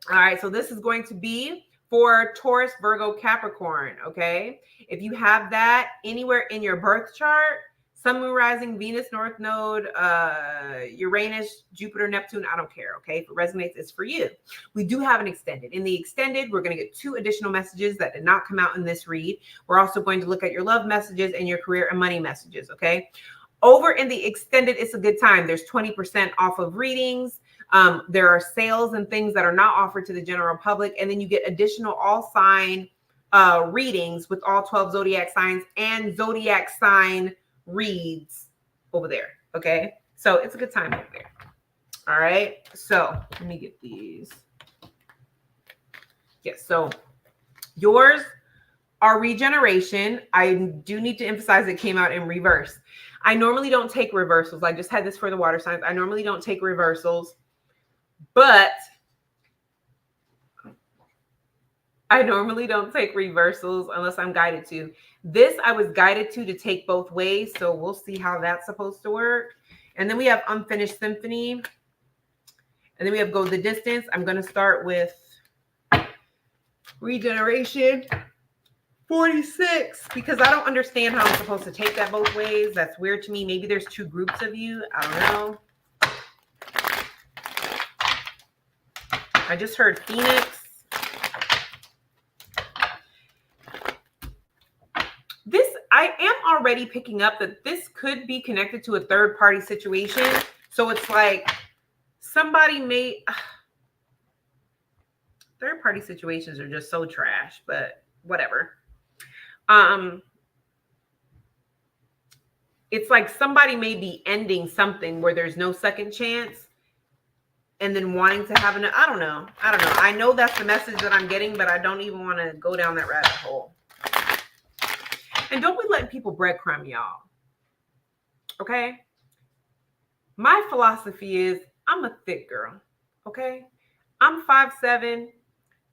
All right. So this is going to be for Taurus, Virgo, Capricorn. Okay. If you have that anywhere in your birth chart, Sun, Moon, Rising, Venus, North Node, Uranus, Jupiter, Neptune, I don't care. Okay. If it resonates, it's for you. We do have an extended. In the extended, we're going to get 2 additional messages that did not come out in this read. We're also going to look at your love messages and your career and money messages. Okay. Over in the extended, it's a good time. There's 20% off of readings. There are sales and things that are not offered to the general public. And then you get additional all sign readings with all 12 zodiac signs and zodiac sign reads over there. Okay. So it's a good time over there. All right. So let me get these. Yes. So yours are regeneration. I do need to emphasize it came out in reverse. I normally don't take reversals. I just had this for the water signs. I normally don't take reversals, but I normally don't take reversals unless I'm guided to. This I was guided to take both ways, so we'll see how that's supposed to work. And then we have Unfinished Symphony. And then we have Go the Distance. I'm going to start with Regeneration 46 because I don't understand how I'm supposed to take that both ways. That's weird to me. Maybe there's 2 groups of you. I don't know. I just heard Phoenix. This, I am already picking up that this could be connected to a third party situation. So it's like somebody may, third party situations are just so trash, but whatever. It's like somebody may be ending something where there's no second chance and then wanting to have I don't know. I know that's the message that I'm getting, but I don't even want to go down that rabbit hole. And don't be letting people breadcrumb y'all. Okay? My philosophy is I'm a thick girl. Okay? I'm 5'7".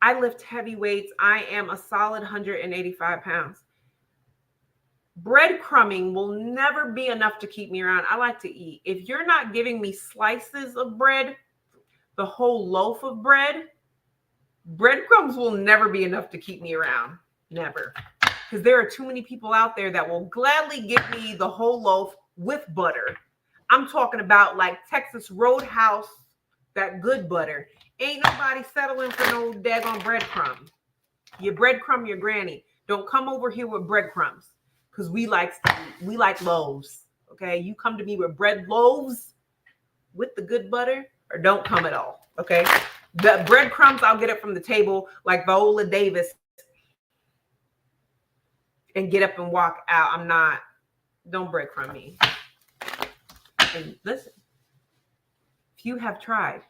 I lift heavy weights. I am a solid 185 pounds. Breadcrumbing will never be enough to keep me around. I like to eat. If you're not giving me slices of bread, the whole loaf of bread, breadcrumbs will never be enough to keep me around. Never. Because there are too many people out there that will gladly give me the whole loaf with butter. I'm talking about like Texas Roadhouse that good butter. Ain't nobody settling for no daggone breadcrumb. You breadcrumb your granny. Don't come over here with breadcrumbs, because we like loaves. Okay, you come to me with bread loaves with the good butter, or don't come at all. Okay, the breadcrumbs, I'll get it from the table like Viola Davis and get up and walk out. I'm not. Don't breadcrumb me. And listen, if you have tried,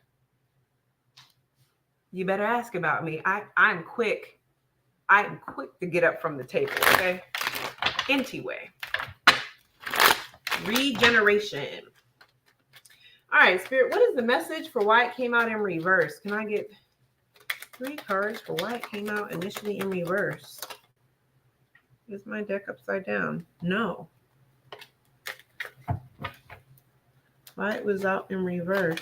you better ask about me. I'm quick. I'm quick to get up from the table. Okay. Anyway, regeneration. All right, Spirit, what is the message for why it came out in reverse? Can I get 3 cards for why it came out initially in reverse? Is my deck upside down? No. Why it was out in reverse?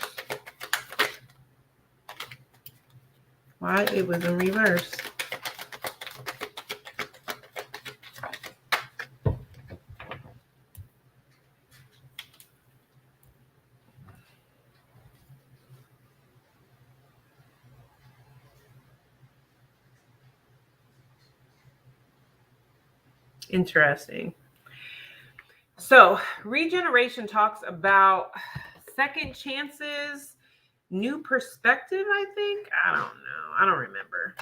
Why it was in reverse? Interesting. So regeneration talks about second chances, new perspective, I think. I don't know. I don't remember.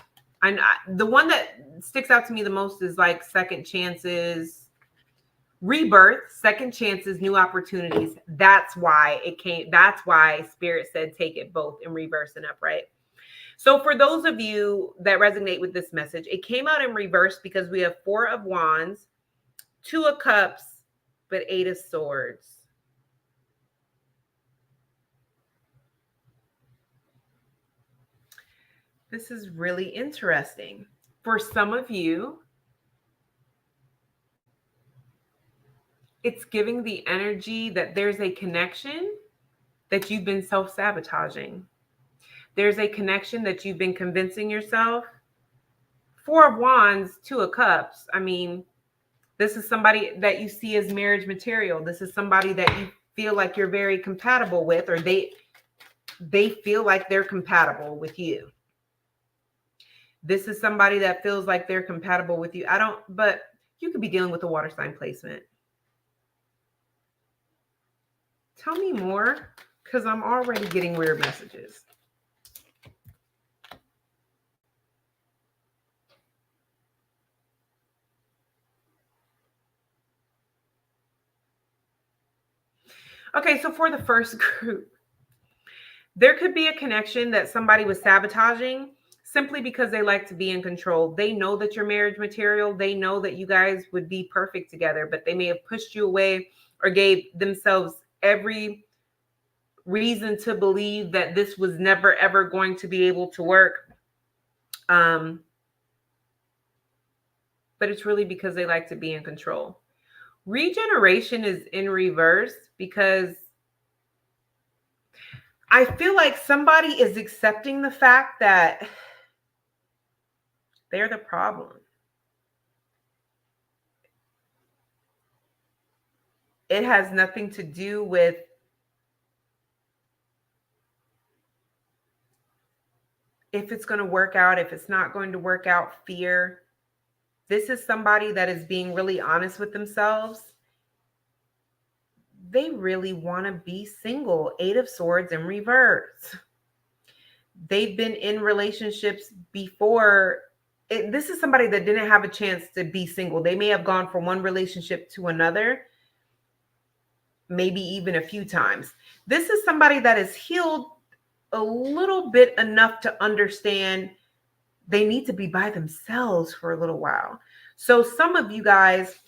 The one that sticks out to me the most is like second chances, rebirth, second chances, new opportunities. That's why it came. That's why Spirit said take it both in reverse and upright. So for those of you that resonate with this message, it came out in reverse because we have 4 of Wands, 2 of Cups, but 8 of Swords. This is really interesting. For some of you, it's giving the energy that there's a connection that you've been self-sabotaging. There's a connection that you've been convincing yourself. 4 of Wands, 2 of Cups. I mean, this is somebody that you see as marriage material. This is somebody that you feel like you're very compatible with, or they feel like they're compatible with you. This is somebody that feels like they're compatible with you. But you could be dealing with a water sign placement. Tell me more, because I'm already getting weird messages. Okay, so for the first group, there could be a connection that somebody was sabotaging simply because they like to be in control. They know that you're marriage material. They know that you guys would be perfect together, but they may have pushed you away or gave themselves every reason to believe that this was never, ever going to be able to work. But it's really because they like to be in control. Regeneration is in reverse because I feel like somebody is accepting the fact that they're the problem. It has nothing to do with if it's going to work out, if it's not going to work out, fear. This is somebody that is being really honest with themselves. They really want to be single. 8 of Swords in reverse. They've been in relationships before. This is somebody that didn't have a chance to be single. They may have gone from one relationship to another, maybe even a few times. This is somebody that is healed a little bit enough to understand they need to be by themselves for a little while. So some of you guys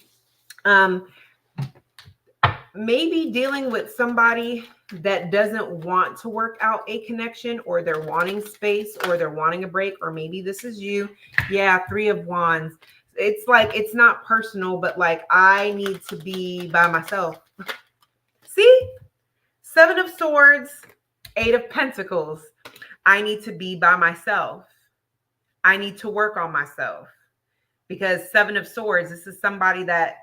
maybe dealing with somebody that doesn't want to work out a connection, or they're wanting space, or they're wanting a break, or maybe this is you. Yeah, 3 of Wands. It's like, it's not personal, but like, I need to be by myself. See? 7 of Swords, 8 of Pentacles. I need to be by myself. I need to work on myself. Because 7 of Swords, this is somebody that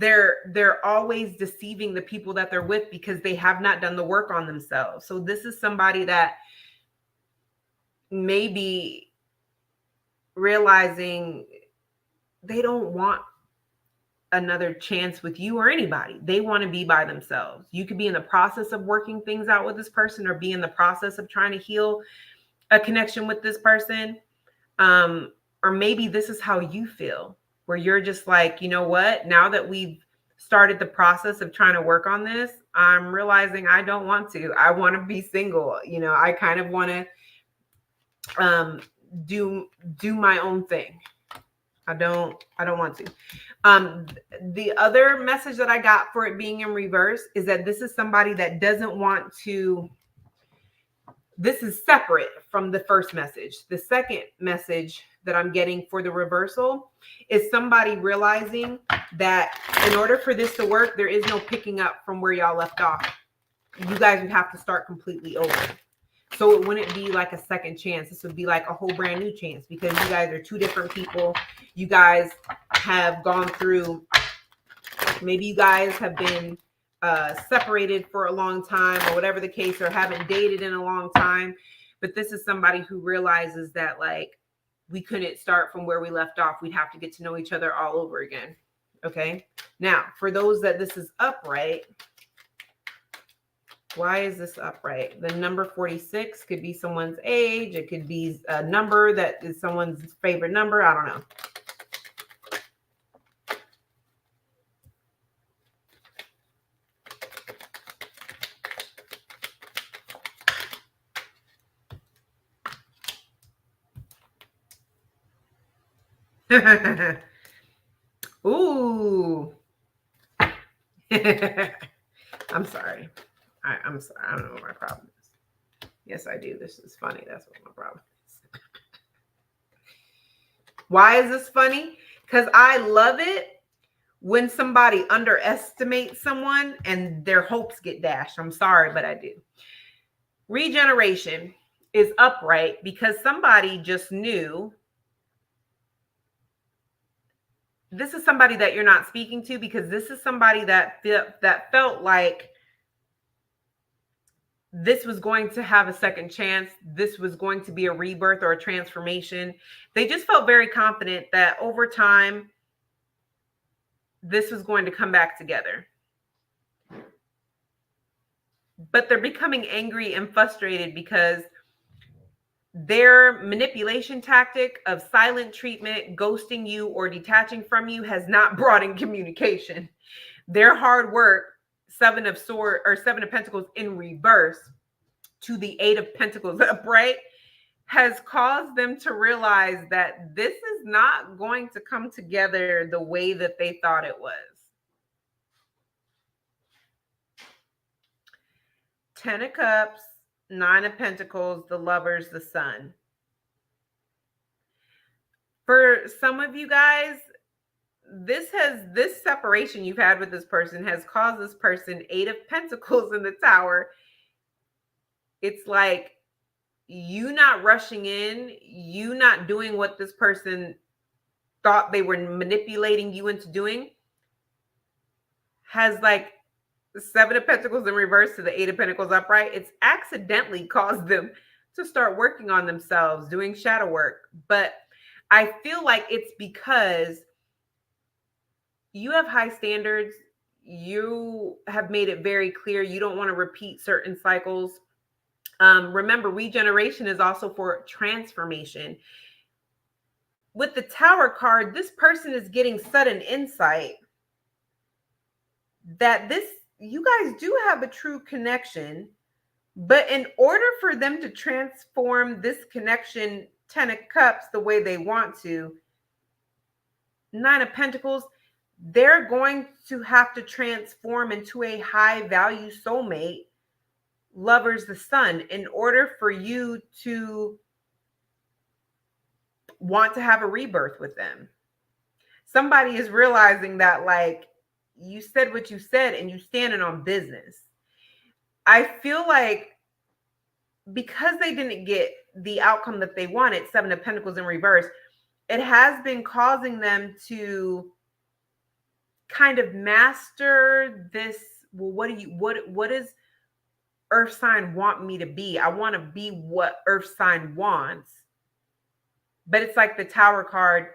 they're always deceiving the people that they're with because they have not done the work on themselves. So this is somebody that maybe realizing they don't want another chance with you or anybody. They want to be by themselves. You could be in the process of working things out with this person, or be in the process of trying to heal a connection with this person. Or maybe this is how you feel, where you're just like, you know what, now that we've started the process of trying to work on this, I'm realizing I don't want to. I want to be single. I kind of want to do my own thing. I don't want to. The other message that I got for it being in reverse is that this is somebody that doesn't want to. This is separate from the first message. The second message that I'm getting for the reversal is somebody realizing that in order for this to work, there is no picking up from where y'all left off. You guys would have to start completely over. So it wouldn't be like a second chance. This would be like a whole brand new chance, because you guys are two different people. You guys have gone through, maybe you guys have been separated for a long time, or whatever the case, or haven't dated in a long time. But this is somebody who realizes that, like, we couldn't start from where we left off. We'd have to get to know each other all over again. Okay. Now, for those that this is upright, why is this upright? The number 46 could be someone's age. It could be a number that is someone's favorite number. I don't know. Ooh. I'm sorry. I'm sorry. I don't know what my problem is. Yes, I do. This is funny. That's what my problem is. Why is this funny? Because I love it when somebody underestimates someone and their hopes get dashed. I'm sorry, but I do. Regeneration is upright because somebody just knew. This is somebody that you're not speaking to, because this is somebody that felt like this was going to have a second chance. This was going to be a rebirth or a transformation. They just felt very confident that over time, this was going to come back together. But they're becoming angry and frustrated because their manipulation tactic of silent treatment, ghosting you, or detaching from you has not brought in communication. Their hard work, Seven of Pentacles in reverse to the Eight of Pentacles upright, has caused them to realize that this is not going to come together the way that they thought it was. 10 of Cups, 9 of Pentacles, the Lovers, the Sun. For some of you guys, this separation you've had with this person has caused this person 8 of Pentacles in the Tower. It's like you not rushing in, you not doing what this person thought they were manipulating you into doing, has like the 7 of Pentacles in reverse to the 8 of Pentacles upright. It's accidentally caused them to start working on themselves, doing shadow work. But I feel like it's because you have high standards. You have made it very clear you don't want to repeat certain cycles. Remember, regeneration is also for transformation. With the Tower card, this person is getting sudden insight that you guys do have a true connection, but in order for them to transform this connection, 10 of Cups, the way they want to, 9 of Pentacles, they're going to have to transform into a high value soulmate, Lovers, the Sun, in order for you to want to have a rebirth with them. Somebody is realizing that, like, you said what you said and you standing on business. I feel like because they didn't get the outcome that they wanted, 7 of Pentacles in reverse, it has been causing them to kind of master this. Well, what does earth sign want me to be? I want to be what earth sign wants. But it's like the Tower card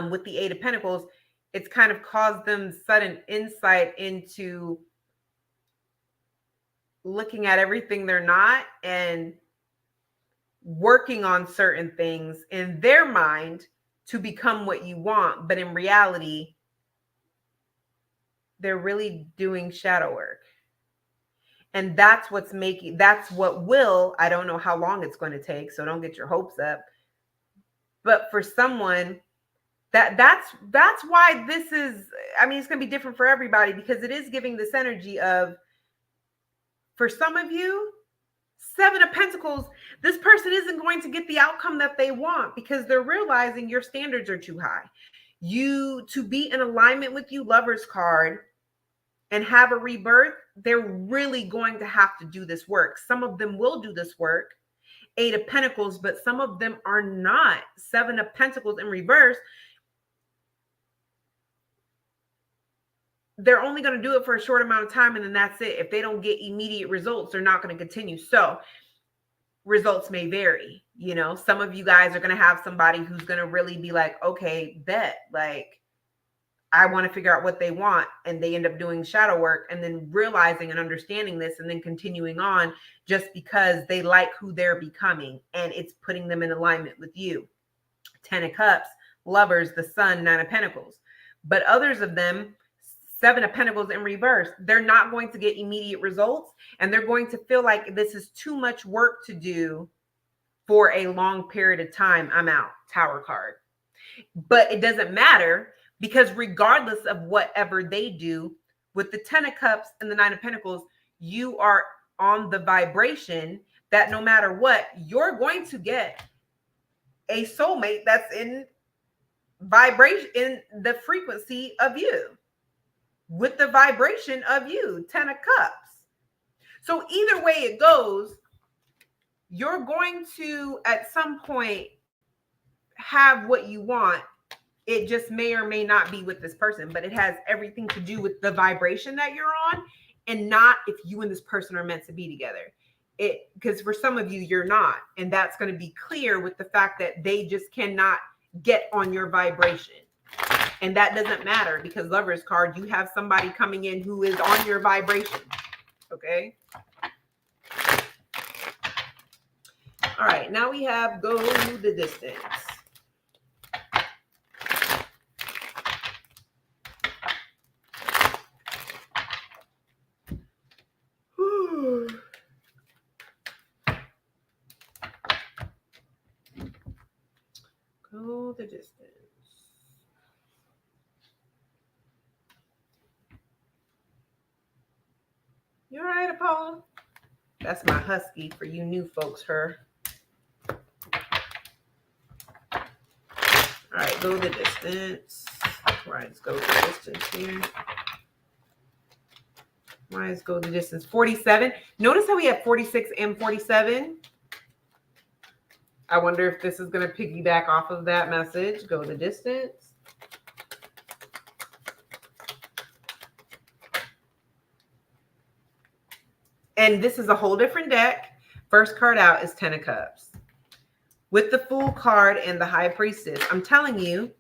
with the Eight of Pentacles. It's kind of caused them sudden insight into looking at everything they're not and working on certain things in their mind to become what you want. But in reality, they're really doing shadow work. And that's what will, I don't know how long it's going to take, so don't get your hopes up. But for someone, that's why this is, I mean, it's going to be different for everybody, because it is giving this energy of, for some of you, Seven of Pentacles, this person isn't going to get the outcome that they want because they're realizing your standards are too high. To be in alignment with you, Lovers card, and have a rebirth, they're really going to have to do this work. Some of them will do this work, Eight of Pentacles, but some of them are not. Seven of Pentacles in reverse, they're only going to do it for a short amount of time, and then that's it. If they don't get immediate results, they're not going to continue. So results may vary. You know, some of you guys are going to have somebody who's going to really be like, okay, bet, like, I want to figure out what they want. And they end up doing shadow work and then realizing and understanding this and then continuing on just because they like who they're becoming. And it's putting them in alignment with you. 10 of Cups, Lovers, the Sun, 9 of Pentacles. But others of them, 7 of Pentacles in reverse, they're not going to get immediate results. And they're going to feel like this is too much work to do for a long period of time. I'm out. Tower card. But it doesn't matter, because regardless of whatever they do, with the 10 of Cups and the 9 of Pentacles, you are on the vibration that no matter what, you're going to get a soulmate that's in vibration, in the frequency of you, with the vibration of you, 10 of Cups. So either way it goes, you're going to at some point have what you want. It just may or may not be with this person, but it has everything to do with the vibration that you're on, and not if you and this person are meant to be together. Because for some of you, you're not. And that's going to be clear with the fact that they just cannot get on your vibration. And that doesn't matter, because Lovers card, you have somebody coming in who is on your vibration. Okay. All right. Now we have Go the Distance. Go the distance. You all right, Apollo? That's my husky for you new folks, her. All right, go the distance. Right, let's go the distance here. Why is go the distance? 47. Notice how we have 46 and 47. I wonder if this is going to piggyback off of that message. Go the distance. And this is a whole different deck. First card out is 10 of Cups. With the Fool card and the High Priestess. I'm telling you,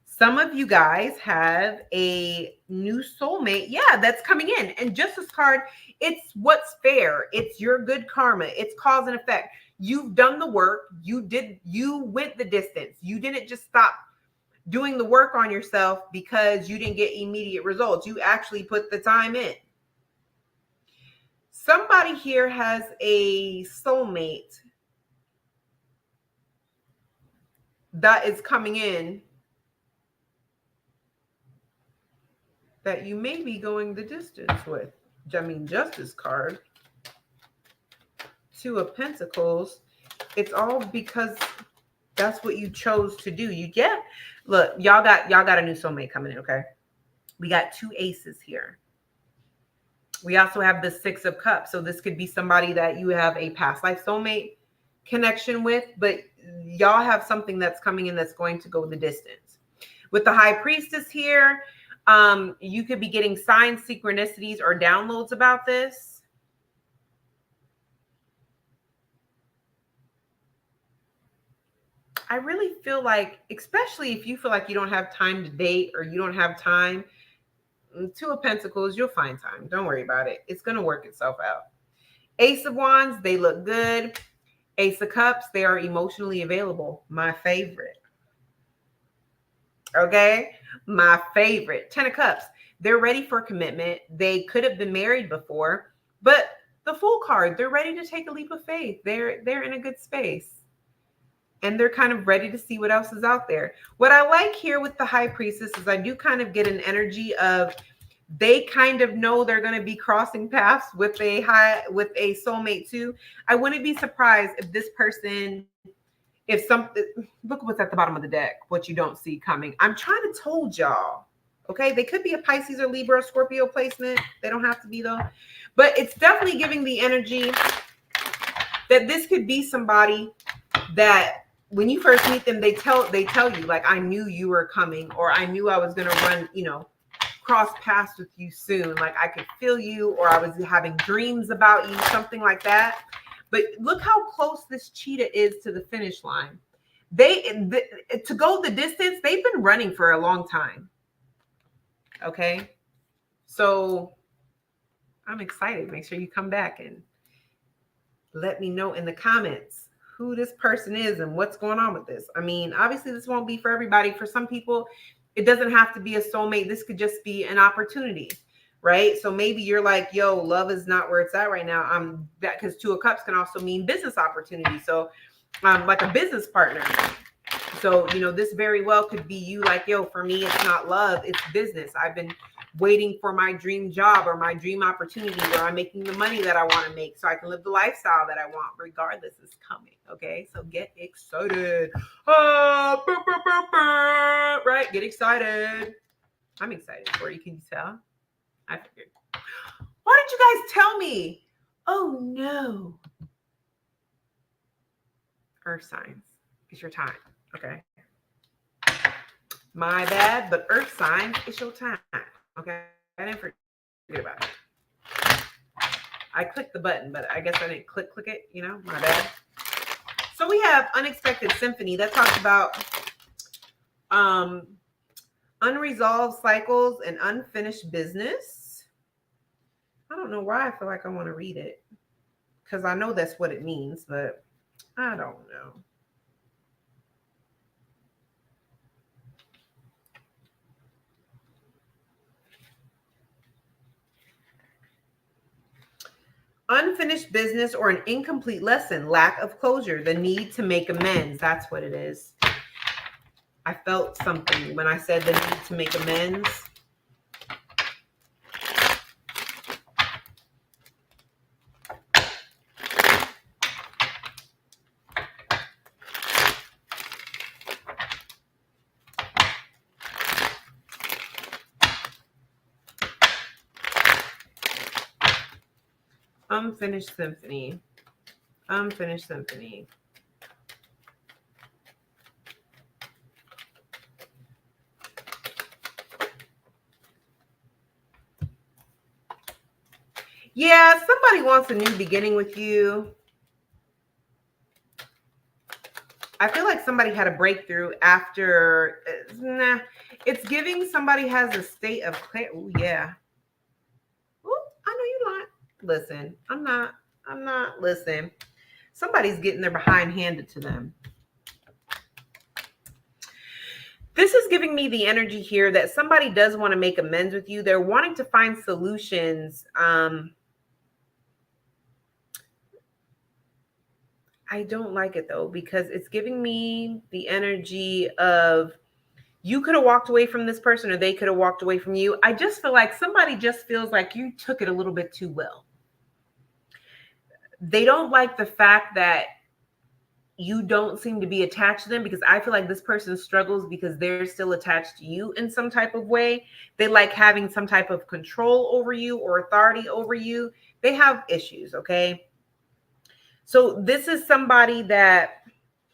some of you guys have a new soulmate. Yeah, that's coming in. And Justice card, it's what's fair. It's your good karma. It's cause and effect. You've done the work. You went the distance. You didn't just stop doing the work on yourself because you didn't get immediate results. You actually put the time in. Somebody here has a soulmate that is coming in that you may be going the distance with. I mean, Justice card, 2 of Pentacles. It's all because that's what you chose to do. You get, look, y'all got a new soulmate coming in, okay? We got 2 aces here. We also have the 6 of Cups. So this could be somebody that you have a past life soulmate connection with, but y'all have something that's coming in that's going to go the distance. With the High Priestess here, You could be getting signs, synchronicities, or downloads about this. I really feel like, especially if you feel like you don't have time to date or you don't have time, Two of Pentacles, you'll find time. Don't worry about it. It's going to work itself out. Ace of Wands, they look good. Ace of Cups, they are emotionally available. My favorite. Okay? My favorite. 10 of Cups, they're ready for commitment. They could have been married before, but the Fool card, they're ready to take a leap of faith. They're in a good space. And they're kind of ready to see what else is out there. What I like here with the High Priestess is I do kind of get an energy of they kind of know they're going to be crossing paths with a soulmate too. I wouldn't be surprised if this person, if something, look what's at the bottom of the deck, what you don't see coming. I'm trying to told y'all, okay? They could be a Pisces or Libra or Scorpio placement. They don't have to be though. But it's definitely giving the energy that this could be somebody that when you first meet them, they tell you like, I knew you were coming, or I knew I was going to run, cross paths with you soon. Like I could feel you, or I was having dreams about you, something like that. But look how close this cheetah is to the finish line. To go the distance, they've been running for a long time. Okay. So I'm excited. Make sure you come back and let me know in the comments who this person is and what's going on with this. I mean, obviously this won't be for everybody. For some people, it doesn't have to be a soulmate. This could just be an opportunity, right? So maybe you're like, yo, love is not where it's at right now. That because Two of Cups can also mean business opportunity. So like a business partner. So, this very well could be you like, yo, for me, it's not love, it's business. I've been waiting for my dream job or my dream opportunity where I'm making the money that I want to make so I can live the lifestyle that I want, regardless is coming. Okay. So get excited. Right. Get excited. I'm excited for you. Can you tell? I figured. Why didn't you guys tell me? Oh no. Earth signs. It's your time. Okay. My bad, but Earth signs, it's your time. Okay. I didn't forget about it. I clicked the button, but I guess I didn't click it, my bad. So we have Unexpected Symphony that talks about unresolved cycles and unfinished business. I don't know why I feel like I want to read it, because I know that's what it means, but I don't know. Unfinished business or an incomplete lesson, lack of closure, the need to make amends. That's what it is. I felt something when I said the need to make amends. Unfinished symphony. Unfinished symphony. Yeah, somebody wants a new beginning with you. I feel like somebody had a breakthrough after. It's giving somebody has a state of clarity. Oh, yeah. Ooh, I know you're not. Listen, I'm not. Listen. Somebody's getting their behind handed to them. This is giving me the energy here that somebody does want to make amends with you. They're wanting to find solutions. I don't like it though, because it's giving me the energy of you could have walked away from this person or they could have walked away from you. I just feel like somebody just feels like you took it a little bit too well. They don't like the fact that you don't seem to be attached to them, because I feel like this person struggles because they're still attached to you in some type of way. They like having some type of control over you or authority over you. They have issues, okay? So this is somebody that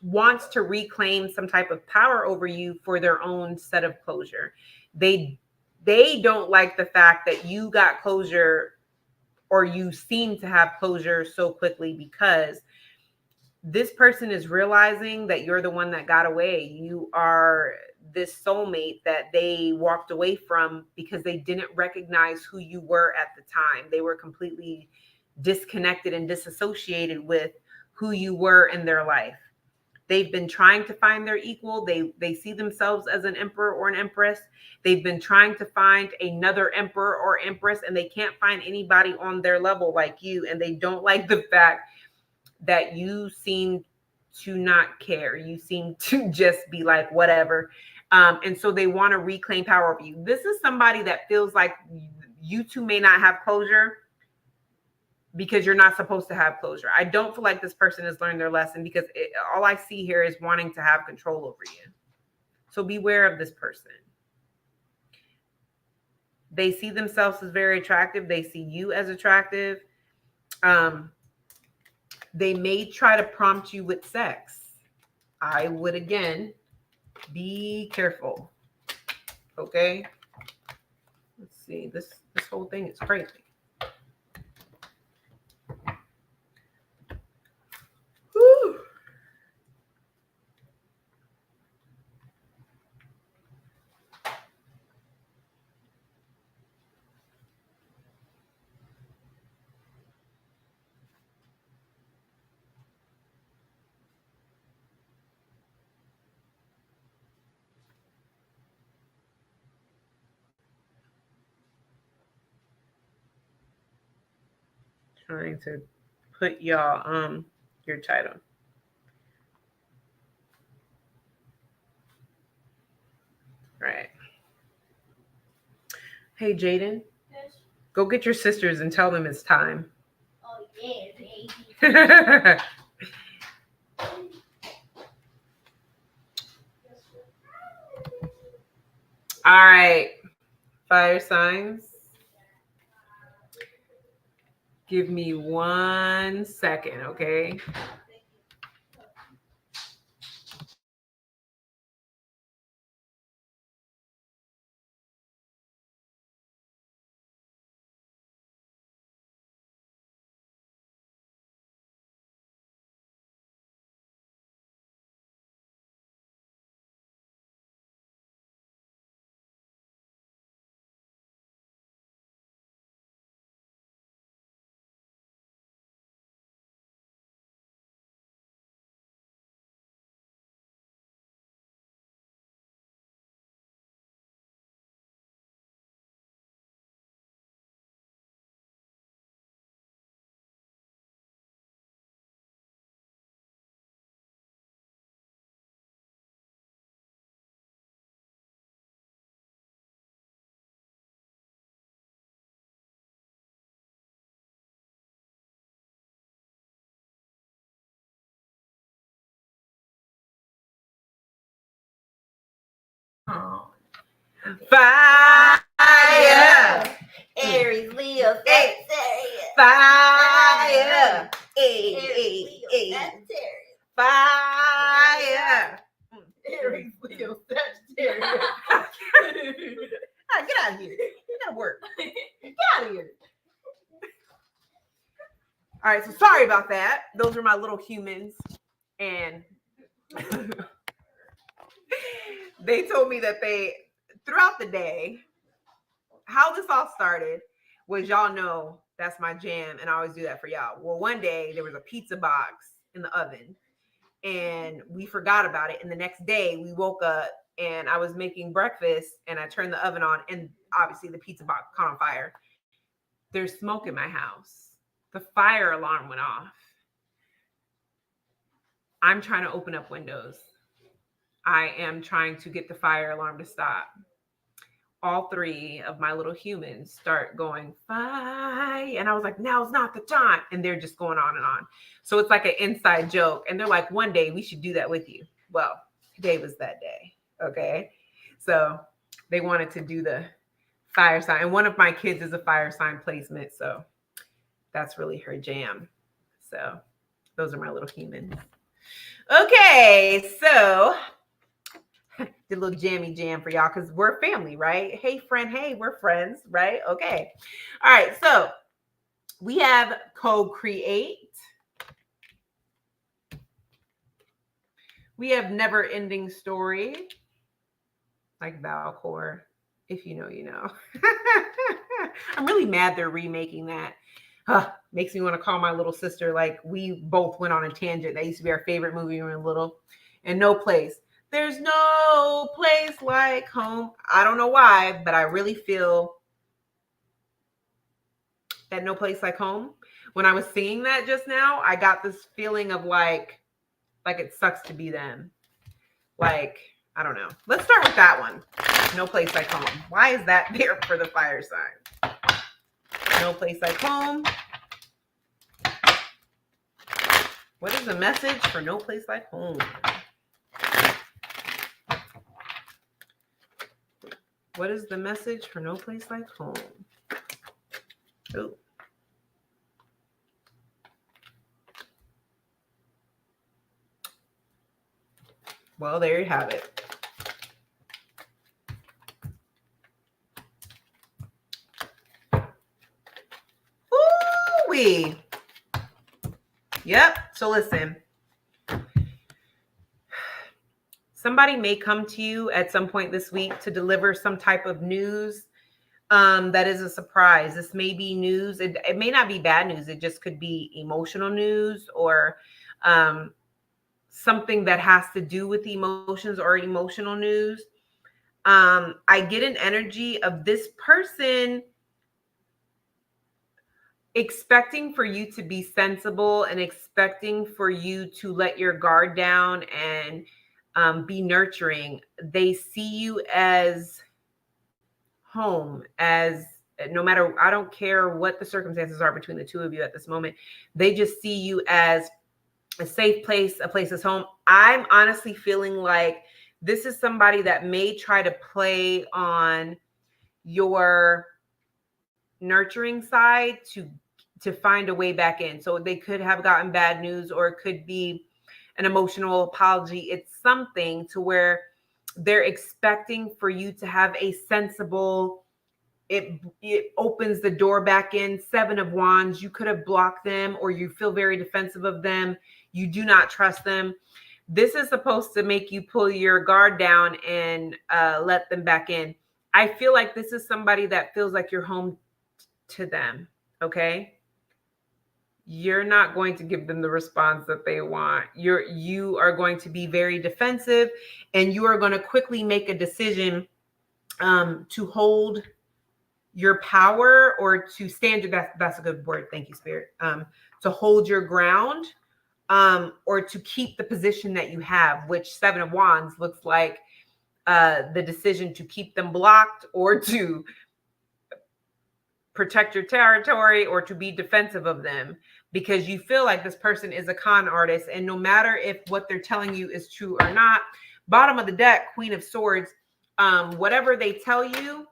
wants to reclaim some type of power over you for their own set of closure. They They don't like the fact that you got closure, or you seem to have closure so quickly, because this person is realizing that you're the one that got away. You are this soulmate that they walked away from because they didn't recognize who you were at the time. They were completely disconnected and disassociated with who you were in their life. They've been trying to find their equal. They see themselves as an emperor or an empress. They've been trying to find another emperor or empress, and they can't find anybody on their level like you. And they don't like the fact that you seem to not care. You seem to just be like, whatever. And so they want to reclaim power over you. This is somebody that feels like you two may not have closure because you're not supposed to have closure. I don't feel like this person has learned their lesson, because all I see here is wanting to have control over you. So beware of this person. They see themselves as very attractive. They see you as attractive. They may try to prompt you with sex. I would, again, be careful. Okay? Let's see. This whole thing is crazy. Whew. Trying to put y'all your title. Right. Hey, Jaden.
Yes.
Go get your sisters and tell them it's time.
Oh yeah, baby.
All right. Fire signs. Give me 1 second, okay? Fire!
Aries, Leo, Sagittarius.
Fire!
Aries, Leo, Sagittarius.
Fire!
Aries, Leo, Sagittarius.
Get out of here. You gotta work. Get out of here. All right, so sorry about that. Those are my little humans. And they told me that throughout the day, how this all started was, y'all know that's my jam, and I always do that for y'all. Well, one day there was a pizza box in the oven, and we forgot about it. And the next day we woke up and I was making breakfast, and I turned the oven on, and obviously the pizza box caught on fire. There's smoke in my house. The fire alarm went off. I'm trying to open up windows. I am trying to get the fire alarm to stop. All three of my little humans start going, fire. And I was like, now's not the time. And they're just going on and on. So it's like an inside joke. And they're like, one day we should do that with you. Well, today was that day. Okay. So they wanted to do the fire sign. And one of my kids is a fire sign placement. So that's really her jam. So those are my little humans. Okay. So Did a little jammy jam for y'all because we're family, right? Hey, friend. Hey, we're friends, right? Okay. All right. So we have co-create. We have never ending story, like Valcor. If you know, you know. I'm really mad they're remaking that. Makes me want to call my little sister. Like, we both went on a tangent. That used to be our favorite movie when we were little. And No Place. There's no place like home. I don't know why, but I really feel that No Place Like Home. When I was singing that just now, I got this feeling of like it sucks to be them. Like, I don't know. Let's start with that one. No Place Like Home. Why is that there for the fire sign? No Place Like Home. What is the message for No Place Like Home? What is the message for No Place Like Home? Oh. Well, there you have it. Ooh-wee. Yep. So listen. Somebody may come to you at some point this week to deliver some type of news that is a surprise. This may be news. It may not be bad news. It just could be emotional news or something that has to do with emotions or emotional news. I get an energy of this person expecting for you to be sensible and expecting for you to let your guard down and be nurturing. They see you as home, as no matter, I don't care what the circumstances are between the two of you at this moment. They just see you as a safe place, a place that's home. I'm honestly feeling like this is somebody that may try to play on your nurturing side to find a way back in. So they could have gotten bad news, or it could be an emotional apology. It's something to where they're expecting for you to have a sensible, it opens the door back in. 7 of Wands, you could have blocked them, or you feel very defensive of them. You do not trust them. This is supposed to make you pull your guard down and let them back in. I feel like this is somebody that feels like you're home to them. Okay. You're not going to give them the response that they want. You are going to be very defensive, and you are going to quickly make a decision to hold your power, or to stand your, that's a good word. Thank you, Spirit. To hold your ground, or to keep the position that you have, which 7 of Wands looks like the decision to keep them blocked, or to protect your territory, or to be defensive of them, because you feel like this person is a con artist. And no matter if what they're telling you is true or not, bottom of the deck, Queen of Swords, whatever they tell you,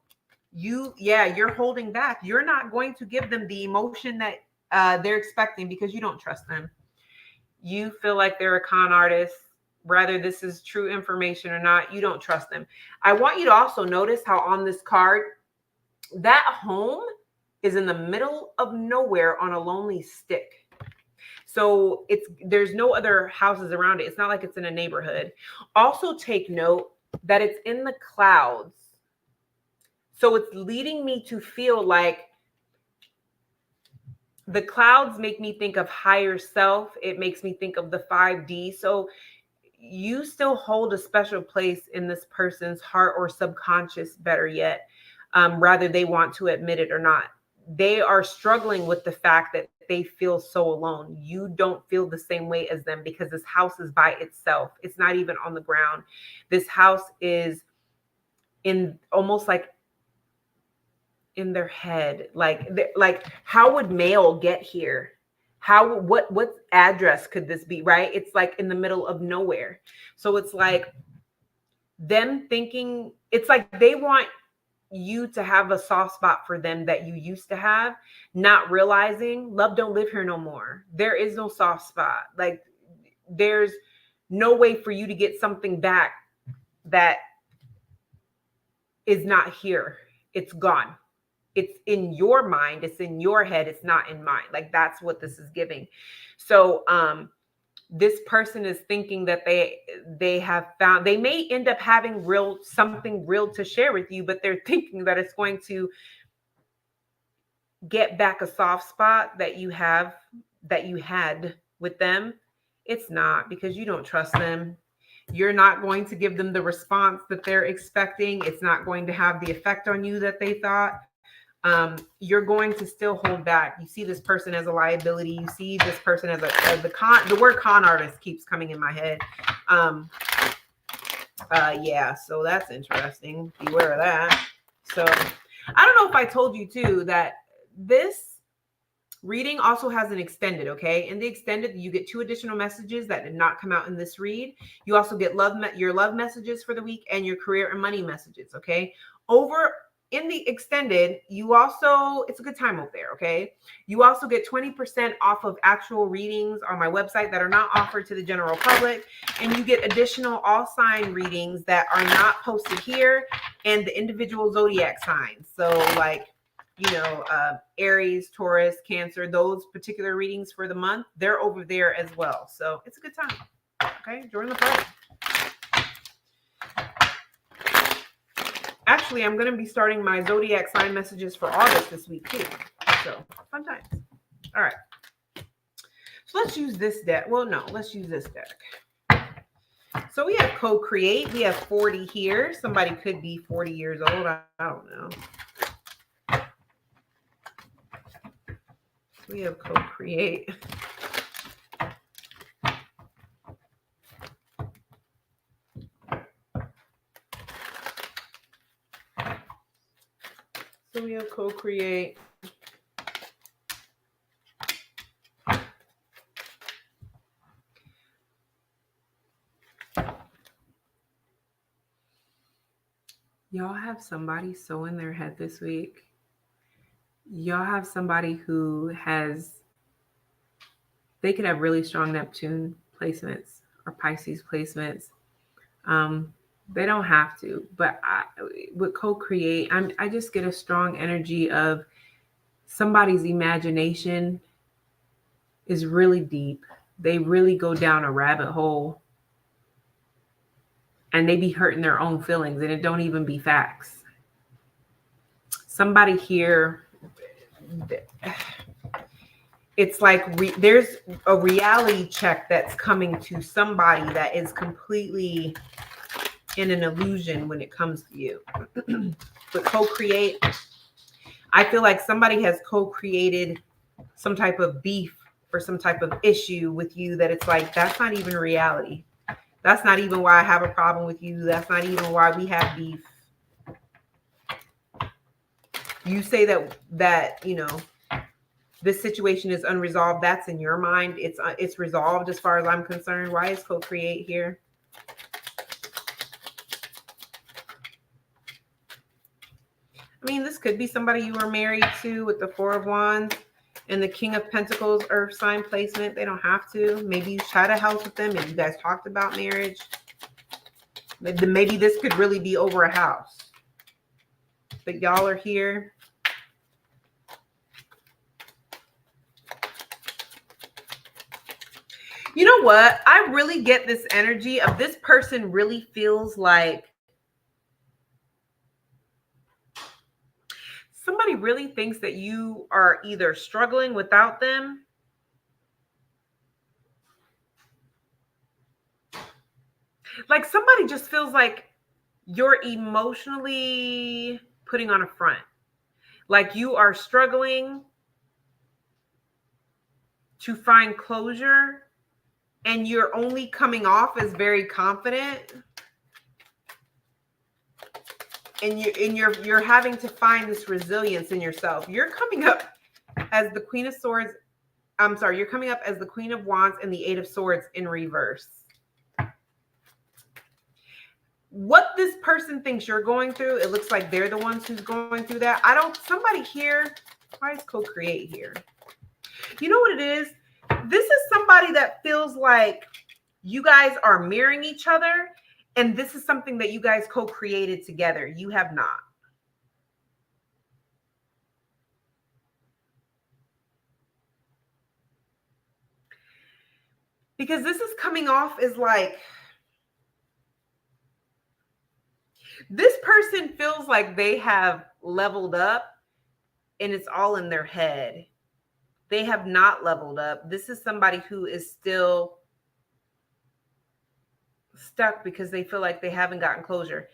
you're holding back. You're not going to give them the emotion that they're expecting, because you don't trust them. You feel like they're a con artist, whether this is true information or not. You don't trust them. I want you to also notice how on this card, that home is in the middle of nowhere on a lonely stick. So there's no other houses around it. It's not like it's in a neighborhood. Also take note that it's in the clouds. So it's leading me to feel like the clouds make me think of higher self. It makes me think of the 5D. So you still hold a special place in this person's heart, or subconscious, better yet, rather they want to admit it or not. They are struggling with the fact that they feel so alone. You don't feel the same way as them, because this house is by itself. It's not even on the ground. This house is in almost like in their head. Like how would mail get here? What address could this be? Right? It's like in the middle of nowhere. So it's like them thinking, it's like they want you to have a soft spot for them that you used to have, not realizing love don't live here no more. There is no soft spot. Like there's no way for you to get something back that is not here. It's gone. It's in your mind. It's in your head. It's not in mine. Like that's what this is giving. So, this person is thinking that they have found, they may end up having something real to share with you, but they're thinking that it's going to get back a soft spot that you had with them. It's not, because you don't trust them. You're not going to give them the response that they're expecting. It's not going to have the effect on you that they thought. You're going to still hold back. You see this person as a liability. You see this person as the word con artist keeps coming in my head. Yeah, so that's interesting. Beware of that. So I don't know if I told you too that this reading also has an extended, okay? In the extended, you get 2 additional messages that did not come out in this read. You also get your love messages for the week and your career and money messages, okay? Over in the extended, you also, it's a good time over there, okay? You also get 20% off of actual readings on my website that are not offered to the general public. And you get additional all sign readings that are not posted here and the individual zodiac signs. So like, you know, Aries, Taurus, Cancer, those particular readings for the month, they're over there as well. So it's a good time, okay? Join the party. Actually, I'm going to be starting my zodiac sign messages for August this week too. So fun times. All right. So let's use this deck. Well, no, let's use this deck. So we have co-create. We have 40 here. Somebody could be 40 years old. I don't know. We have co-create. So we have co-create. Y'all have somebody so in their head this week. Y'all have somebody who they could have really strong Neptune placements or Pisces placements. They don't have to, but with co-create, I just get a strong energy of somebody's imagination is really deep. They really go down a rabbit hole and they be hurting their own feelings and it don't even be facts. Somebody here, it's like there's a reality check that's coming to somebody that is completely in an illusion when it comes to you. But co-create, I feel like somebody has co-created some type of beef or some type of issue with you that it's like, that's not even reality. That's not even why I have a problem with you. That's not even why we have beef. You say that you know, this situation is unresolved. That's in your mind. It's resolved as far as I'm concerned. Why is co-create here? I mean, this could be somebody you were married to with the 4 of Wands and the King of Pentacles earth sign placement. They don't have to. Maybe you had a house with them and you guys talked about marriage. Maybe this could really be over a house. But y'all are here. You know what? I really get this energy of this person really feels like somebody really thinks that you are either struggling without them like somebody just feels like you're emotionally putting on a front. Like you are struggling to find closure and you're only coming off as very confident. And you're having to find this resilience in yourself. You're coming up as the Queen of Swords. I'm sorry, you're coming up as the Queen of Wands and the 8 of Swords in reverse. What this person thinks you're going through, it looks like they're the ones who's going through that. Somebody here, why is co-create here? You know what it is? This is somebody that feels like you guys are mirroring each other. And this is something that you guys co-created together. You have not. Because this is coming off as like, this person feels like they have leveled up and it's all in their head. They have not leveled up. This is somebody who is still stuck because they feel like they haven't gotten closure.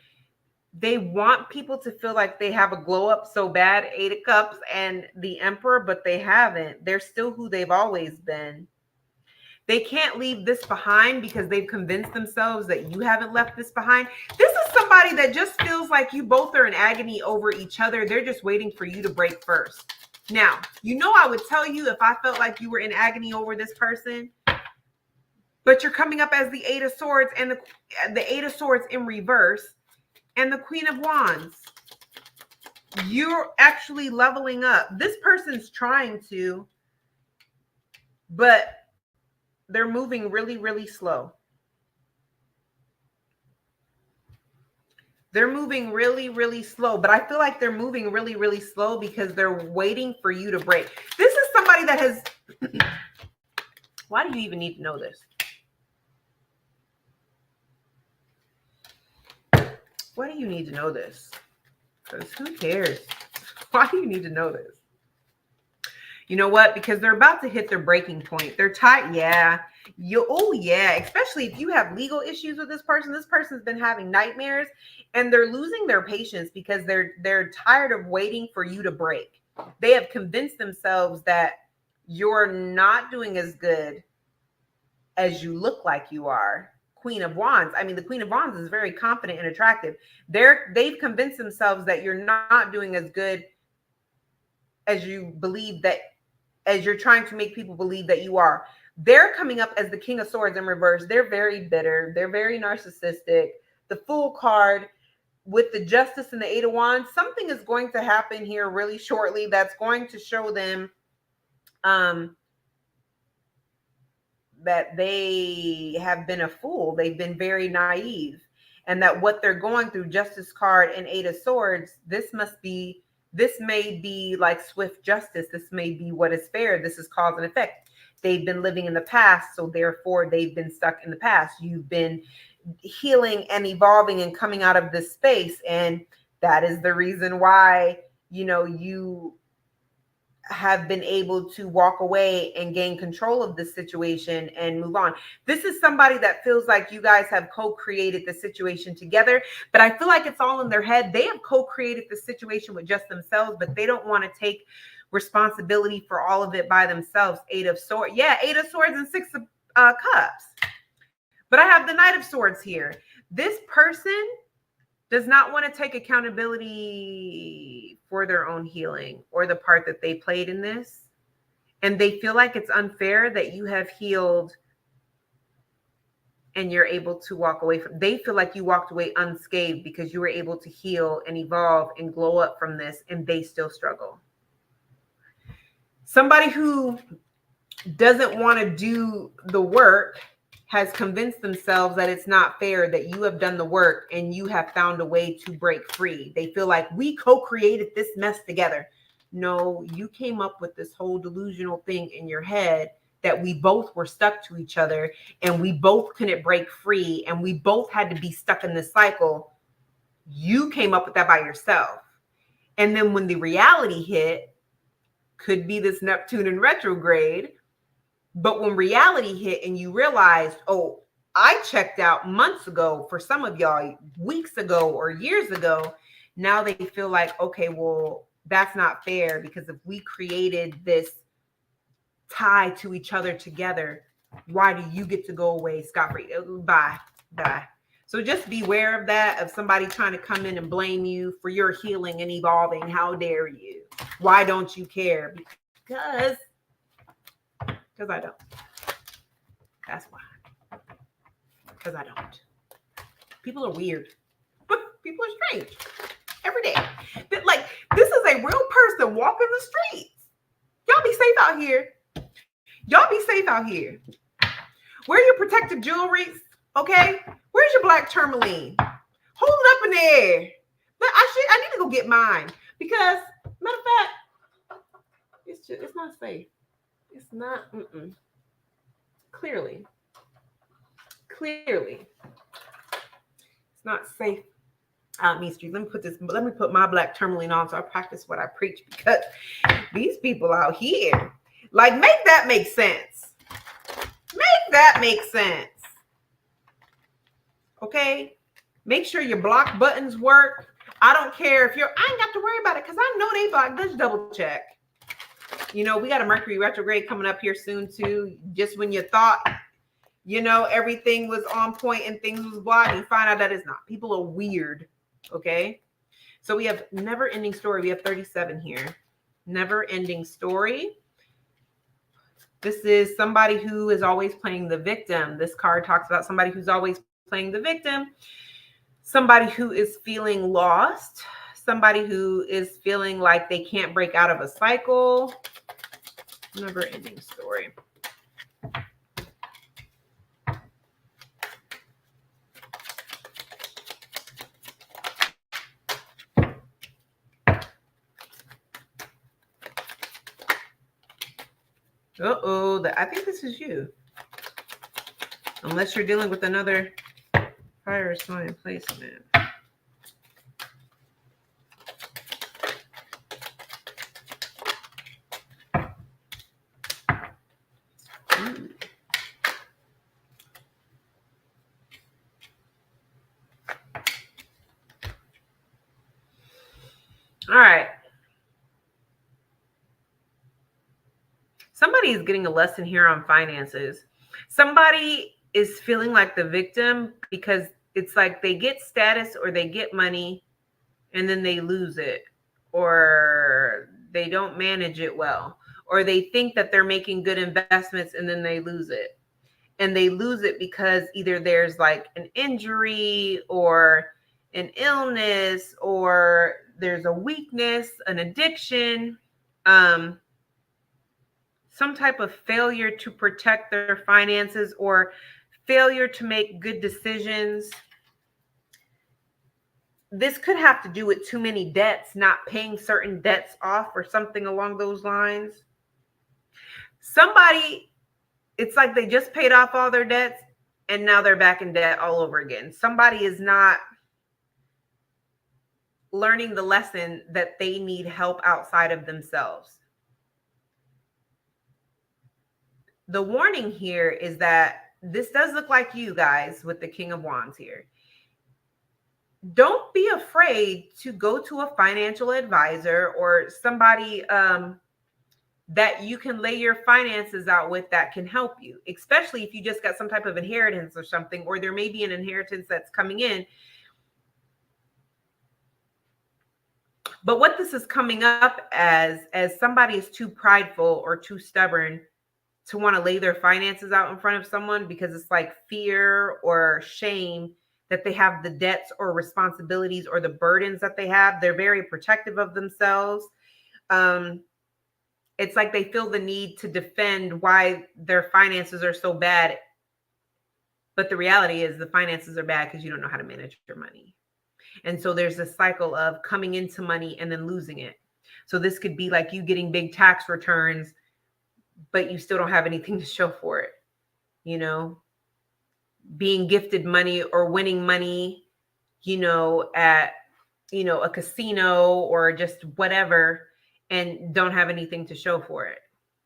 They want people to feel like they have a glow up so bad, 8 of Cups and the Emperor, but they haven't. They're still who they've always been. They can't leave this behind because they've convinced themselves that you haven't left this behind. This is somebody that just feels like you both are in agony over each other. They're just waiting for you to break first. Now, you know, I would tell you if I felt like you were in agony over this person, but you're coming up as the 8 of Swords and the 8 of Swords in reverse and the Queen of Wands. You're actually leveling up. This person's trying to, but they're moving really, really slow. They're moving really, really slow, but I feel like they're moving really, really slow because they're waiting for you to break. This is somebody that has, why do you even need to know this? Why do you need to know this? Because who cares? Why do you need to know this? You know what? Because they're about to hit their breaking point. They're tight. Yeah. Oh, yeah. Especially if you have legal issues with this person. This person's been having nightmares and they're losing their patience because they're tired of waiting for you to break. They have convinced themselves that you're not doing as good as you look like you are. Queen of Wands. I mean, the Queen of Wands is very confident and attractive. They've convinced themselves that you're not doing as good as you believe that, as you're trying to make people believe that you are. They're coming up as the King of Swords in reverse. They're very bitter. They're very narcissistic. The Fool card with the Justice and the 8 of Wands, something is going to happen here really shortly that's going to show them that they have been a fool. They've been very naive, and that what they're going through, Justice card and 8 of Swords, this may be like swift justice. This may be what is fair. This is cause and effect. They've been living in the past, so therefore they've been stuck in the past. You've been healing and evolving and coming out of this space, and that is the reason why, you know, you have been able to walk away and gain control of this situation and move on. This is somebody that feels like you guys have co-created the situation together, but I feel like it's all in their head. They have co-created the situation with just themselves, but they don't want to take responsibility for all of it by themselves. 8 of Swords. Yeah, 8 of Swords and 6 of Cups. But I have the Knight of Swords here. This person does not want to take accountability for their own healing or the part that they played in this. And they feel like it's unfair that you have healed and you're able to walk away from. They feel like you walked away unscathed because you were able to heal and evolve and glow up from this, and they still struggle. Somebody who doesn't want to do the work has convinced themselves that it's not fair, that you have done the work and you have found a way to break free. They feel like we co-created this mess together. No, you came up with this whole delusional thing in your head that we both were stuck to each other and we both couldn't break free and we both had to be stuck in this cycle. You came up with that by yourself. And then when the reality hit, could be this Neptune in retrograde, but when reality hit and you realized, oh, I checked out months ago, for some of y'all, weeks ago or years ago, now they feel like, okay, well, that's not fair, because if we created this tie to each other together, why do you get to go away scot-free? Bye. So just beware of that, of somebody trying to come in and blame you for your healing and evolving. How dare you? Why don't you care? Because I don't. That's why. Because I don't. People are weird. People are strange. Every day. Like, this is a real person walking the streets. Y'all be safe out here. Y'all be safe out here. Wear your protective jewelry, okay? Wear Where's your black tourmaline? Hold it up in there. But I need to go get mine because, matter of fact, it's not safe. It's not. Clearly, it's not safe out in East Street. Let me put my black tourmaline on so I practice what I preach, because these people out here, like, make that make sense. Make that make sense. Okay? Make sure your block buttons work. I don't care if I ain't got to worry about it because I know they block. Let's double check. You know, we got a Mercury retrograde coming up here soon too. Just when you thought, you know, everything was on point and things was blocked, you find out that it's not. People are weird. Okay? So we have never ending story. We have 37 here. Never ending story. This is somebody who is always playing the victim. This card talks about somebody who's always playing the victim. Somebody who is feeling lost. Somebody who is feeling like they can't break out of a cycle. Never ending story. Uh-oh, I think this is you. Unless you're dealing with another fire sign placement. All right. Somebody is getting a lesson here on finances. Somebody is feeling like the victim because it's like they get status or they get money and then they lose it, or they don't manage it well, or they think that they're making good investments and then they lose it. And they lose it because either there's like an injury or an illness, or there's a weakness, an addiction, some type of failure to protect their finances or failure to make good decisions. This could have to do with too many debts, not paying certain debts off or something along those lines. Somebody, it's like they just paid off all their debts and now they're back in debt all over again. Somebody is not learning the lesson that they need help outside of themselves. The warning here is that this does look like you guys with the King of Wands here. Don't be afraid to go to a financial advisor or somebody that you can lay your finances out with that can help you, especially if you just got some type of inheritance or something, or there may be an inheritance that's coming in. But what this is coming up as somebody is too prideful or too stubborn to want to lay their finances out in front of someone because it's like fear or shame that they have the debts or responsibilities or the burdens that they have. They're very protective of themselves. It's like they feel the need to defend why their finances are so bad. But the reality is the finances are bad because you don't know how to manage your money. And so there's a cycle of coming into money and then losing it. So this could be like you getting big tax returns, but you still don't have anything to show for it. You know, being gifted money or winning money, you know, at, you know, a casino or just whatever, and don't have anything to show for it.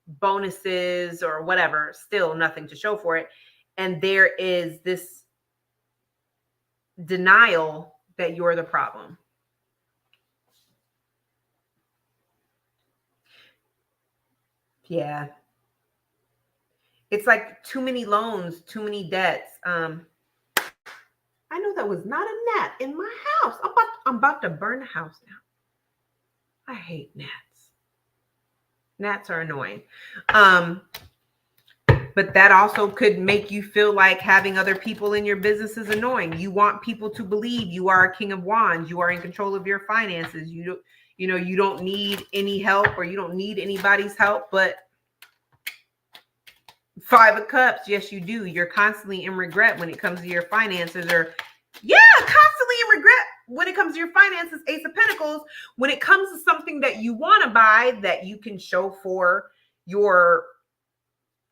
Bonuses or whatever, still nothing to show for it. And there is this denial that you're the problem. Yeah. It's like too many loans, too many debts. I know that was not a gnat in my house. I'm about to burn the house down. I hate gnats. Gnats are annoying. But that also could make you feel like having other people in your business is annoying. You want people to believe you are a King of Wands. You are in control of your finances. You don't need any help, or you don't need anybody's help, but Five of Cups. Yes, you do. You're constantly in regret when it comes to your finances, or constantly in regret when it comes to your finances. Ace of Pentacles. When it comes to something that you want to buy that you can show for your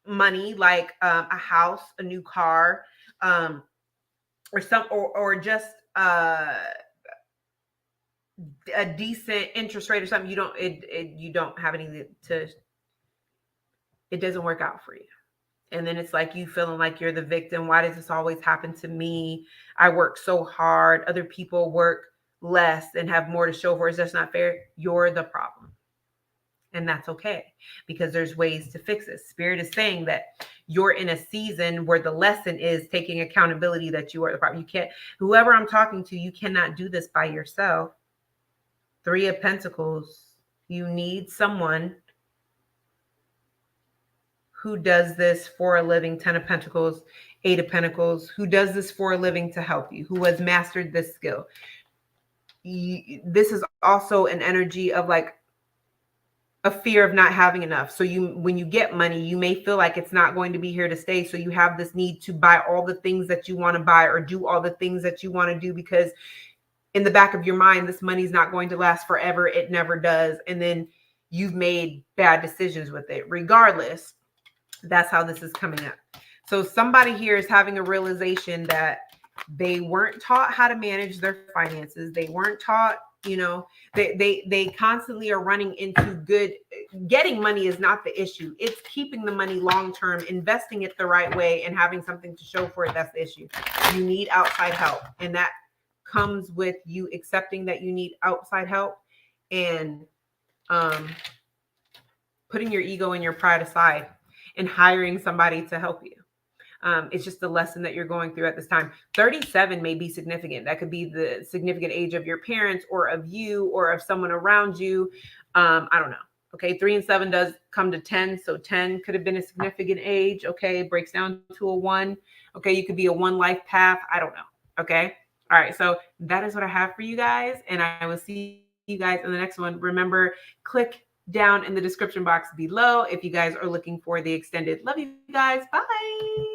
money, like a house, a new car, or just a decent interest rate or something. You don't have anything to. It doesn't work out for you. And then it's like you feeling like you're the victim. Why does this always happen to me? I work so hard. Other people work less and have more to show for it. That's not fair. You're the problem. And that's okay, because there's ways to fix it. Spirit is saying that you're in a season where the lesson is taking accountability that you are the problem. You can't, whoever I'm talking to, you cannot do this by yourself. Three of Pentacles. You need someone who does this for a living. 10 of Pentacles, 8 of Pentacles, who does this for a living to help you, who has mastered this skill. This is also an energy of like a fear of not having enough. So when you get money, you may feel like it's not going to be here to stay. So you have this need to buy all the things that you want to buy or do all the things that you want to do, because in the back of your mind, this money is not going to last forever. It never does. And then you've made bad decisions with it. Regardless, that's how this is coming up. So somebody here is having a realization that they weren't taught how to manage their finances. They weren't taught, they constantly are running into good. Getting money is not the issue. It's keeping the money long-term, investing it the right way, and having something to show for it. That's the issue. You need outside help. And that comes with you accepting that you need outside help and putting your ego and your pride aside and hiring somebody to help you. It's just the lesson that you're going through at this time. 37 may be significant. That could be the significant age of your parents or of you or of someone around you. I don't know. Okay. 3 and 7 does come to 10. So 10 could have been a significant age. Okay. It breaks down to a 1. Okay. You could be a 1 life path. I don't know. Okay. All right. So that is what I have for you guys. And I will see you guys in the next one. Remember, click down in the description box below if you guys are looking for the extended. Love you guys. Bye.